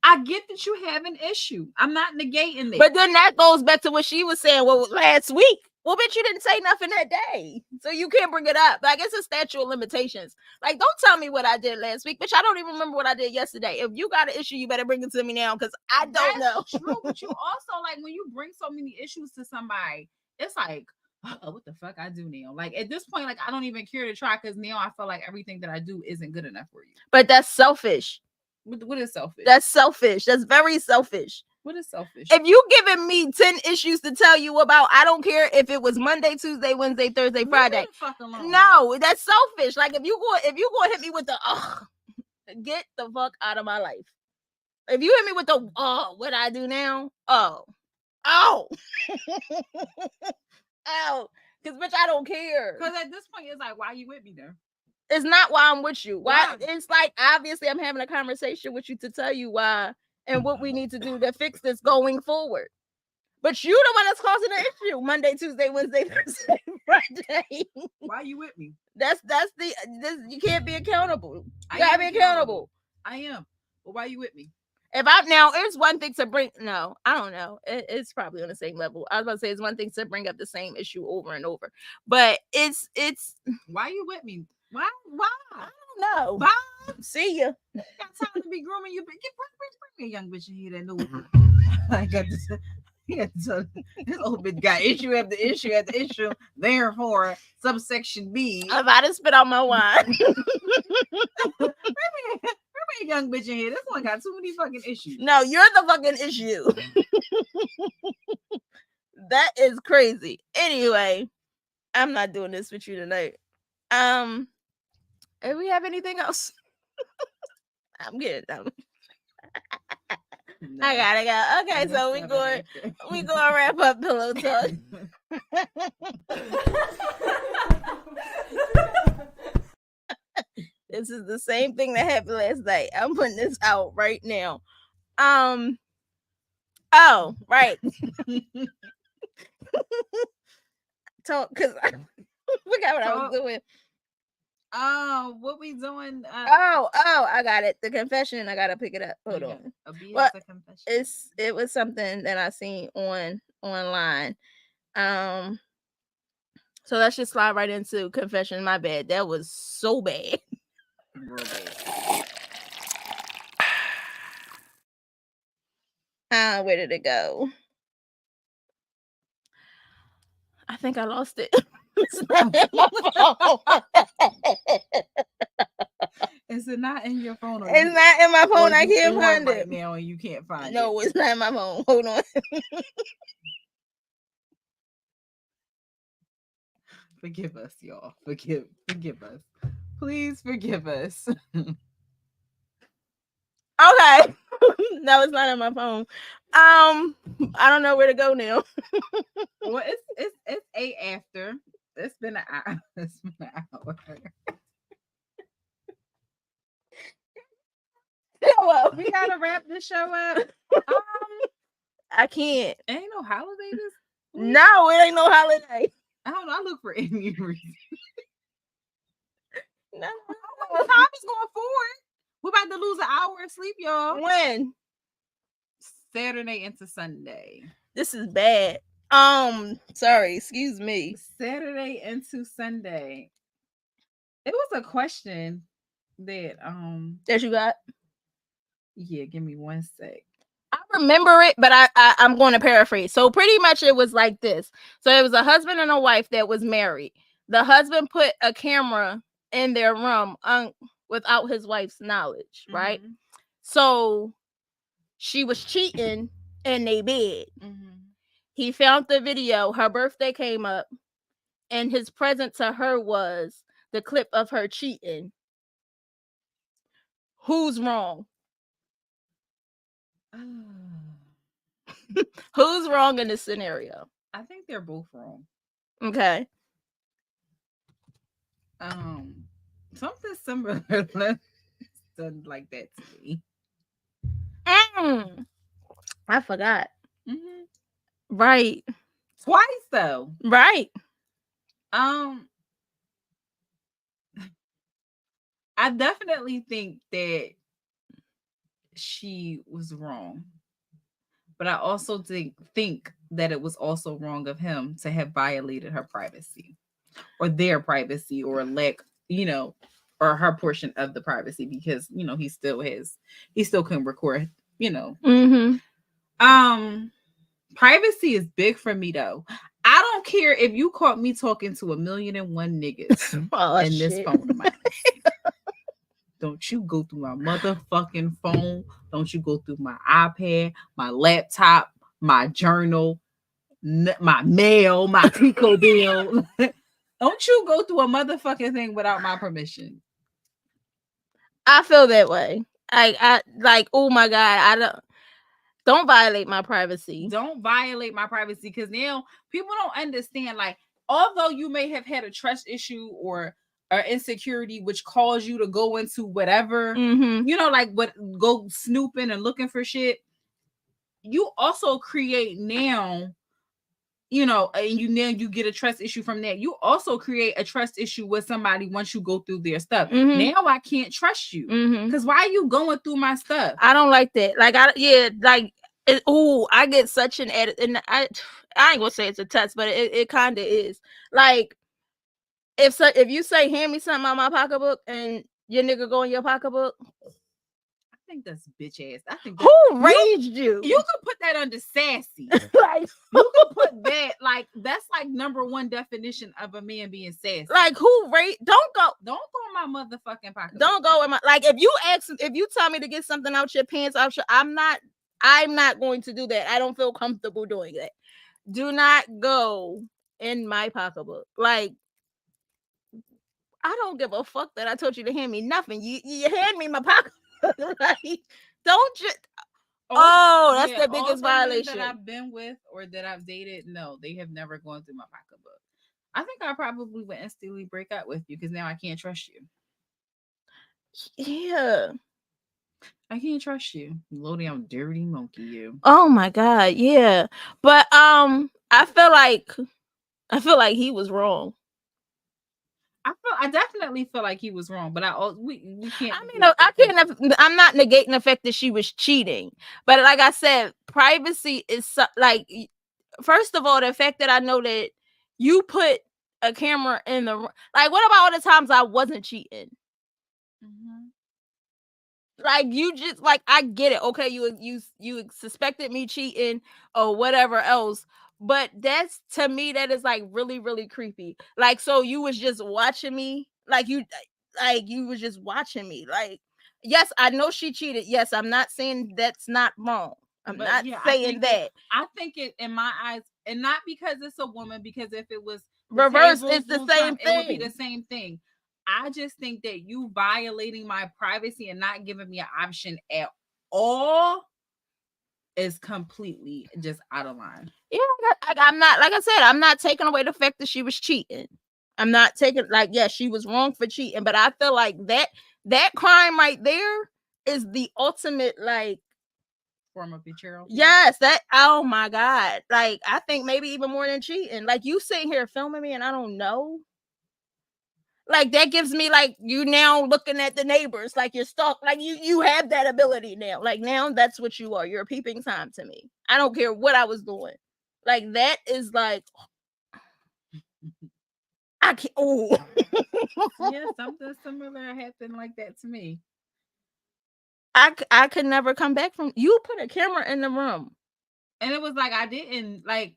[SPEAKER 3] I get that you have an issue. I'm not negating that.
[SPEAKER 2] But then that goes back to what she was saying. Well, last week. Well, bitch, you didn't say nothing that day, so you can't bring it up. Like, it's a statute of limitations. Like, don't tell me what I did last week, bitch. I don't even remember what I did yesterday. If you got an issue, you better bring it to me now, because I don't know.
[SPEAKER 3] True, but you also, like, when you bring so many issues to somebody, it's like, oh, what the fuck I do now? Like, at this point, like, I don't even care to try, because now I feel like everything that I do isn't good enough for you.
[SPEAKER 2] But that's selfish.
[SPEAKER 3] What is selfish?
[SPEAKER 2] That's selfish. That's very selfish.
[SPEAKER 3] What is selfish?
[SPEAKER 2] If you giving me 10 issues to tell you about, I don't care if it was Monday, Tuesday, Wednesday, Thursday, Friday. No, that's selfish. Like, if you go hit me with the get the fuck out of my life. If you hit me with the what I do now? Oh. Because bitch, I don't care.
[SPEAKER 3] Because at this point, it's like, why are you with me there?
[SPEAKER 2] It's not why I'm with you. Why? It's like, obviously I'm having a conversation with you to tell you why and what we need to do to fix this going forward. But you the one that's causing the issue. Monday, Tuesday, Wednesday, Thursday, Friday.
[SPEAKER 3] Why are you with me?
[SPEAKER 2] You can't be accountable. You gotta be accountable.
[SPEAKER 3] I am. But why are you with me?
[SPEAKER 2] It's one thing to bring. No, I don't know. It's probably on the same level. I was about to say it's one thing to bring up the same issue over and over, but it's.
[SPEAKER 3] Why are you with me? Why?
[SPEAKER 2] I don't know.
[SPEAKER 3] Bye.
[SPEAKER 2] See ya.
[SPEAKER 3] Got time to be grooming you. Bring me a young bitch in here that knows. I got this. This old bitch got issue after issue after issue. Therefore, subsection B.
[SPEAKER 2] I'm about to spit out my wine.
[SPEAKER 3] Bring me a young bitch in here. This one got too many fucking issues.
[SPEAKER 2] No, you're the fucking issue. That is crazy. Anyway, I'm not doing this with you tonight. Do we have anything else? I'm good. No. I gotta go. Okay, so we going wrap up pillow talk. This is the same thing that happened last night. I'm putting this out right now. Oh, right. Talk, because I forgot what I was doing.
[SPEAKER 3] Oh, what we doing?
[SPEAKER 2] Oh, I got it. The confession. I gotta pick it up. Hold on.
[SPEAKER 3] What? A confession.
[SPEAKER 2] It was something that I seen online. So let's just slide right into confession. My bad. That was so bad.
[SPEAKER 3] Real bad.
[SPEAKER 2] Where did it go? I think I lost it. It's not in my phone.
[SPEAKER 3] Is it not in your phone?
[SPEAKER 2] It's not in my phone. I can't find it
[SPEAKER 3] right now, and you can't find it.
[SPEAKER 2] No, it's not in my phone. Hold on.
[SPEAKER 3] Forgive us, y'all. Forgive us. Please forgive us.
[SPEAKER 2] Okay. No, it's not in my phone. I don't know where to go now.
[SPEAKER 3] Well, it's 8 after. It's been an hour. It's been an hour. We gotta wrap this show up.
[SPEAKER 2] I can't.
[SPEAKER 3] Ain't no holiday this week?
[SPEAKER 2] No, it ain't no holiday.
[SPEAKER 3] I don't know. I look for any reason.
[SPEAKER 2] No,
[SPEAKER 3] Time is going forward. We're about to lose an hour of sleep, y'all.
[SPEAKER 2] when?
[SPEAKER 3] Saturday into Sunday.
[SPEAKER 2] This is bad. Sorry, excuse me.
[SPEAKER 3] Saturday into Sunday. It was a question that
[SPEAKER 2] That you got?
[SPEAKER 3] yeah, give me one sec.
[SPEAKER 2] I remember it, but I'm going to paraphrase. So pretty much it was like this. So it was a husband and a wife that was married. The husband put a camera in their room without his wife's knowledge, right?
[SPEAKER 3] Mm-hmm.
[SPEAKER 2] So she was cheating in their bed.
[SPEAKER 3] Mm-hmm.
[SPEAKER 2] He found the video. Her birthday came up, and his present to her was the clip of her cheating. Who's wrong? Who's wrong in this scenario?
[SPEAKER 3] I think they're both wrong.
[SPEAKER 2] Okay.
[SPEAKER 3] Something similar done like that to me.
[SPEAKER 2] I forgot.
[SPEAKER 3] Mm-hmm.
[SPEAKER 2] Right.
[SPEAKER 3] Twice though.
[SPEAKER 2] Right.
[SPEAKER 3] I definitely think that she was wrong. But I also think that it was also wrong of him to have violated her privacy or their privacy or lack, or her portion of the privacy because, he still can record,
[SPEAKER 2] Mm-hmm.
[SPEAKER 3] Privacy is big for me though. I don't care if you caught me talking to 1,000,001 niggas in this phone of mine. Don't you go through my motherfucking phone. Don't you go through my iPad, my laptop, my journal, my mail, my Pico bill. Don't you go through a motherfucking thing without my permission.
[SPEAKER 2] I feel that way. I like, oh my God, don't violate my privacy.
[SPEAKER 3] Don't violate my privacy because now people don't understand. Like, although you may have had a trust issue or insecurity which caused you to go into whatever, go snooping and looking for shit, you also create now, and you get a trust issue from that. You also create a trust issue with somebody once you go through their stuff.
[SPEAKER 2] Mm-hmm.
[SPEAKER 3] Now I can't trust you because why are you going through my stuff?
[SPEAKER 2] I don't like that. Like, I get such an edit, and I ain't gonna say it's a test, but it kind of is. Like, if you say hand me something out my pocketbook and your nigga go in your pocketbook,
[SPEAKER 3] I think that's bitch ass. I think
[SPEAKER 2] who raised you?
[SPEAKER 3] You can put that under sassy.
[SPEAKER 2] Like,
[SPEAKER 3] you can put that that's like number one definition of a man being sassy.
[SPEAKER 2] Like, who raised? Don't go
[SPEAKER 3] in my motherfucking pocket.
[SPEAKER 2] Don't go in my, like, if you tell me to get something out your pants, I'm not going to do that. I don't feel comfortable doing that. Do not go in my pocketbook. Like, I don't give a fuck that I told you to hand me nothing. You hand me my pocket. Like, don't just. That's the biggest violation
[SPEAKER 3] that I've been with or that I've dated. No, they have never gone through my pocketbook. I think I probably would instantly break up with you because now I can't trust you.
[SPEAKER 2] Yeah.
[SPEAKER 3] I can't trust you. Low down dirty monkey, you.
[SPEAKER 2] Oh my god, yeah. But I feel like he was wrong.
[SPEAKER 3] I definitely feel like he was wrong, but we can't.
[SPEAKER 2] I mean, I'm not negating the fact that she was cheating, but like I said, privacy is like, first of all, the fact that I know that you put a camera in the like, what about all the times I wasn't cheating?
[SPEAKER 3] Mhm.
[SPEAKER 2] Like, you just like, I get it. Okay, you suspected me cheating or whatever else, but that's, to me, that is like really, really creepy. Like, so you was just watching me, like you was just watching me. Like, yes, I know she cheated. Yes, I'm not saying that's not wrong. I'm
[SPEAKER 3] But
[SPEAKER 2] not
[SPEAKER 3] yeah,
[SPEAKER 2] saying that.
[SPEAKER 3] I think it, in my eyes, and not because it's a woman, because if it was the
[SPEAKER 2] Reverse,
[SPEAKER 3] same rules,
[SPEAKER 2] it's the
[SPEAKER 3] rules,
[SPEAKER 2] same
[SPEAKER 3] it would be the
[SPEAKER 2] thing.
[SPEAKER 3] same thing. I just think that you violating my privacy and not giving me an option at all is completely just out of line.
[SPEAKER 2] Yeah, I'm not, like I said, I'm not taking away the fact that she was cheating. I'm not taking, like, yeah, she was wrong for cheating, but I feel like that crime right there is the ultimate, like,
[SPEAKER 3] Form of betrayal.
[SPEAKER 2] yes, that, oh my god, like, I think maybe even more than cheating. Like, you sitting here filming me and I don't know. Like, that gives me, like, you now looking at the neighbors like you're stalk, like you have that ability now. Like, now that's what you are. You're a peeping Tom to me. I don't care what I was doing. Like, that is like, I can't. Oh,
[SPEAKER 3] Yeah, something similar happened like that to me.
[SPEAKER 2] I could never come back from. You put a camera in the room,
[SPEAKER 3] And it was like, I didn't like,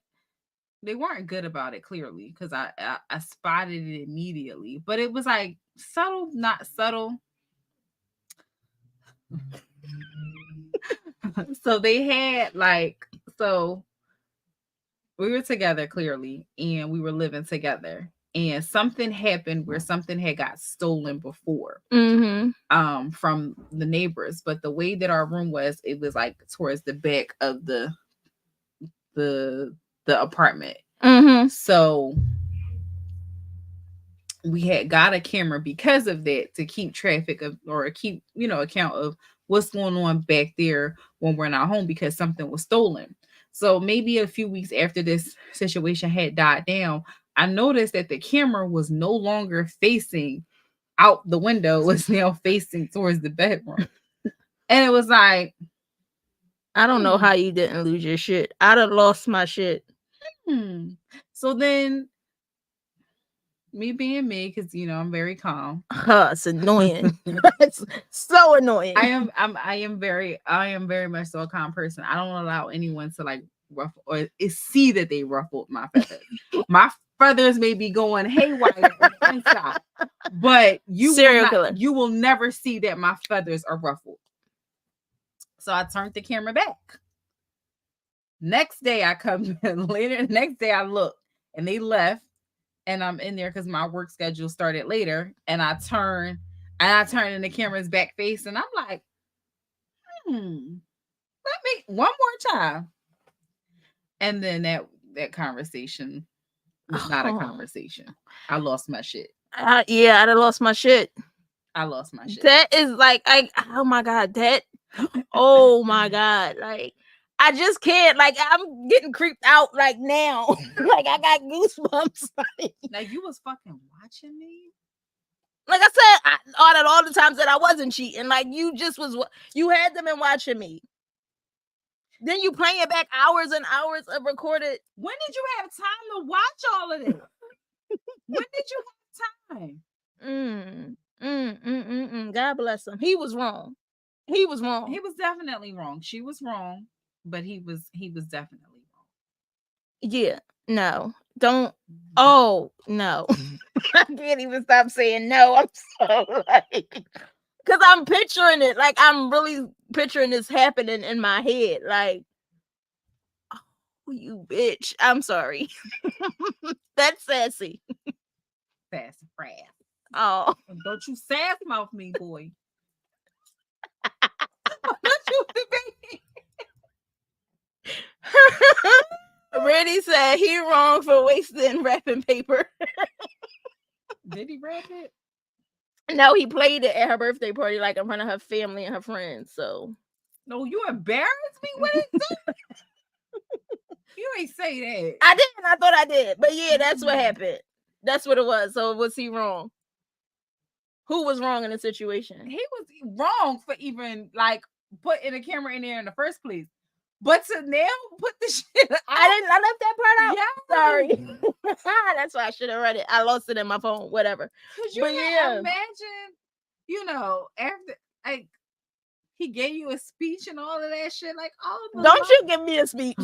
[SPEAKER 3] they weren't good about it, clearly, because I spotted it immediately, but it was like subtle, not subtle. So they had like, so we were together, clearly, and we were living together, and something happened where something had got stolen before from the neighbors. But the way that our room was, it was like towards the back of the apartment. So we had got a camera because of that, to keep traffic of, or keep, account of what's going on back there when we're not home, because something was stolen. So maybe a few weeks after this situation had died down, I noticed that the camera was no longer facing out the window, it was now facing towards the bedroom. And it was like,
[SPEAKER 2] I don't know how you didn't lose your shit. I'd have lost my shit.
[SPEAKER 3] So then, me being me, because I'm very calm.
[SPEAKER 2] It's annoying. It's so annoying.
[SPEAKER 3] I am very much so a calm person. I don't allow anyone to like ruffle or see that they ruffled my feathers. My feathers may be going haywire on the inside, but you will never see that my feathers are ruffled. So I turned the camera back. Next day I come in later. Next day I look and they left, and I'm in there because my work schedule started later. And I turn in the camera's back face, and I'm like, let me one more time. And then that conversation was not a conversation. I lost my shit.
[SPEAKER 2] Yeah, I'd have lost my shit.
[SPEAKER 3] I lost my shit.
[SPEAKER 2] That is like, oh my god, oh my god, like, I just can't, like, I'm getting creeped out like now. Like, I got goosebumps.
[SPEAKER 3] Like, you was fucking watching me.
[SPEAKER 2] Like I said, all the times that I wasn't cheating, like, you had them and watching me. Then you playing back hours and hours of recorded.
[SPEAKER 3] When did you have time to watch all of this? When did you have time?
[SPEAKER 2] God bless him. He was wrong. He was wrong.
[SPEAKER 3] He was definitely wrong. She was wrong, but he was definitely wrong.
[SPEAKER 2] Yeah. No. Don't. Oh no. I can't even stop saying no. I'm so like, because I'm picturing it. Like, I'm really picturing this happening in my head. Like, oh, you bitch. I'm sorry. That's sassy.
[SPEAKER 3] Sassy frass.
[SPEAKER 2] Oh.
[SPEAKER 3] Don't you sass mouth me, boy. Don't you debate.
[SPEAKER 2] Randy said he wrong for wasting wrapping paper.
[SPEAKER 3] Did he wrap it?
[SPEAKER 2] No, he played it at her birthday party, like in front of her family and her friends. So,
[SPEAKER 3] no, you embarrassed me with it too. You ain't say that.
[SPEAKER 2] I didn't. I thought I did, but yeah, that's what happened. That's what it was. So was he wrong? Who was wrong in the situation?
[SPEAKER 3] He was wrong for even like putting a camera in there in the first place. But to now put the shit out.
[SPEAKER 2] I left that part out.
[SPEAKER 3] Yeah.
[SPEAKER 2] Sorry. That's why I should have read it. I lost it in my phone. Whatever.
[SPEAKER 3] Could you imagine, you know, after like he gave you a speech and all of that shit? Like, oh,
[SPEAKER 2] don't you give me a speech.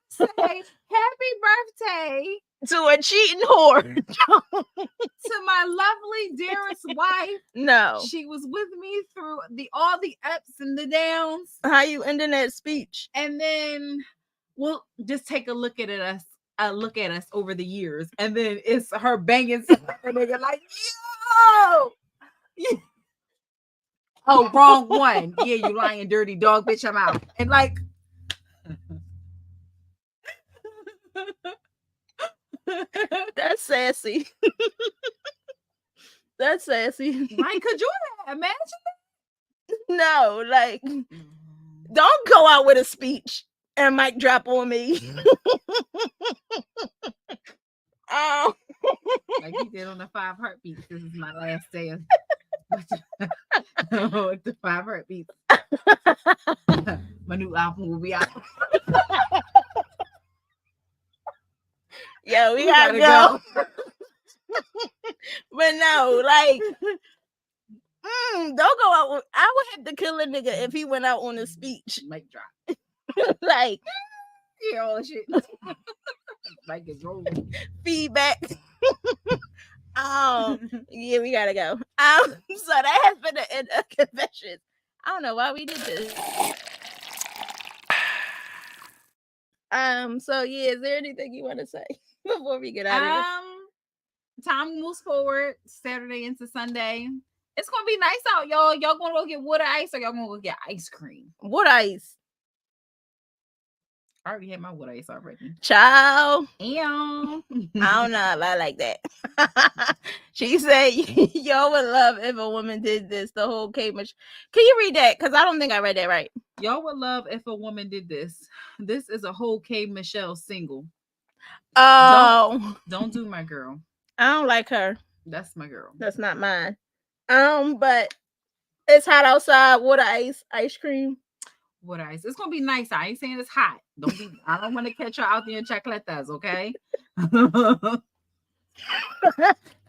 [SPEAKER 3] Say happy birthday
[SPEAKER 2] to a cheating whore.
[SPEAKER 3] To my lovely dearest wife.
[SPEAKER 2] No.
[SPEAKER 3] She was with me through all the ups and the downs.
[SPEAKER 2] How you ending that speech?
[SPEAKER 3] And then we'll just take a look at us over the years. And then it's her banging something nigga like, yo! Oh, wrong one. Yeah, you lying dirty dog, bitch, I'm out. And like
[SPEAKER 2] that's sassy. That's sassy.
[SPEAKER 3] Like, could you imagine that?
[SPEAKER 2] No, like, don't go out with a speech and mic drop on me. Oh,
[SPEAKER 3] like he did on the 5 heartbeats. This is my last day of with the 5 heartbeats. My new album will be out.
[SPEAKER 2] Yo, we gotta go. But no, like, don't go out. I would have to kill a nigga if he went out on a speech.
[SPEAKER 3] Mic drop.
[SPEAKER 2] Like,
[SPEAKER 3] yeah, all the shit. Like it's rolling.
[SPEAKER 2] Feedback. Yeah, we gotta go. So that has been the end of confessions. I don't know why we did this. So yeah, is there anything you want to say before we get out of here?
[SPEAKER 3] Time moves forward, Saturday into Sunday. It's gonna be nice out, y'all. Y'all gonna go get water ice or y'all gonna go get ice cream?
[SPEAKER 2] What ice?
[SPEAKER 3] I already had my water ice already.
[SPEAKER 2] Ciao.
[SPEAKER 3] Ew.
[SPEAKER 2] I don't know if I like that. She said, y'all would love if a woman did this. The whole K-Michelle. Can you read that? Because I don't think I read that right.
[SPEAKER 3] Y'all would love if a woman did this. This is a whole K-Michelle single.
[SPEAKER 2] Oh.
[SPEAKER 3] Don't do my girl.
[SPEAKER 2] I don't like her.
[SPEAKER 3] That's my girl.
[SPEAKER 2] That's not mine. But it's hot outside. Water ice cream.
[SPEAKER 3] Water ice. It's gonna be nice. I ain't saying it's hot. I don't want to catch her out there in chocolatas, okay?
[SPEAKER 2] Come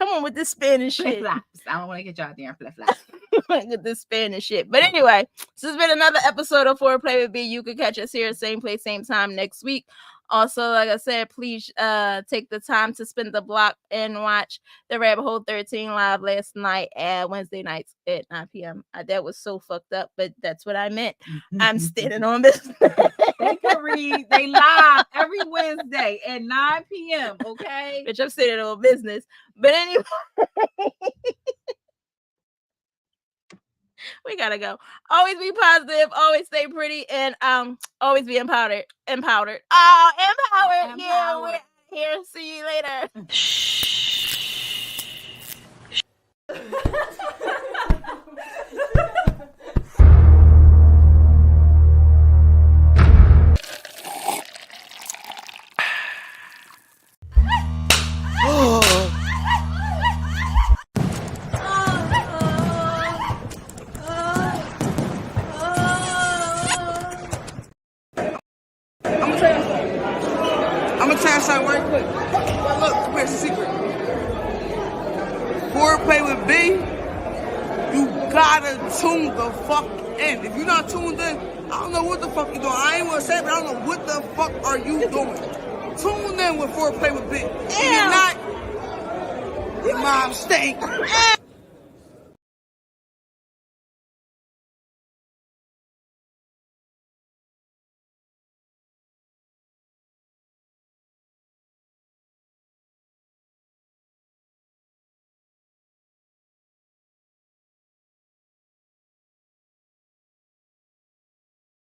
[SPEAKER 2] on with this Spanish shit.
[SPEAKER 3] Flip-flops. I don't want to get you out there in flip-flops.
[SPEAKER 2] With this Spanish shit. But anyway, this has been another episode of Foreplay with B. You can catch us here, same place, same time next week. Also, like I said, please take the time to spin the block and watch the Rabbit Hole 13 live last night at Wednesday nights at 9 p.m. That was so fucked up, but that's what I meant. I'm standing on this.
[SPEAKER 3] They can read. They live every Wednesday at 9 p.m. Okay?
[SPEAKER 2] Bitch, I'm standing on business. But anyway. We gotta go. Always be positive, always stay pretty, and always be empowered. Empowered. Yeah, we're here. See you later.
[SPEAKER 1] I'm gonna tell you something right quick. Look, here's the secret. Foreplay with B, you gotta tune the fuck in. If you're not tuned in, I don't know what the fuck you're doing. I ain't gonna say it, but I don't know what the fuck are you doing. Tune in with Foreplay with B. If you're not, your mom stink.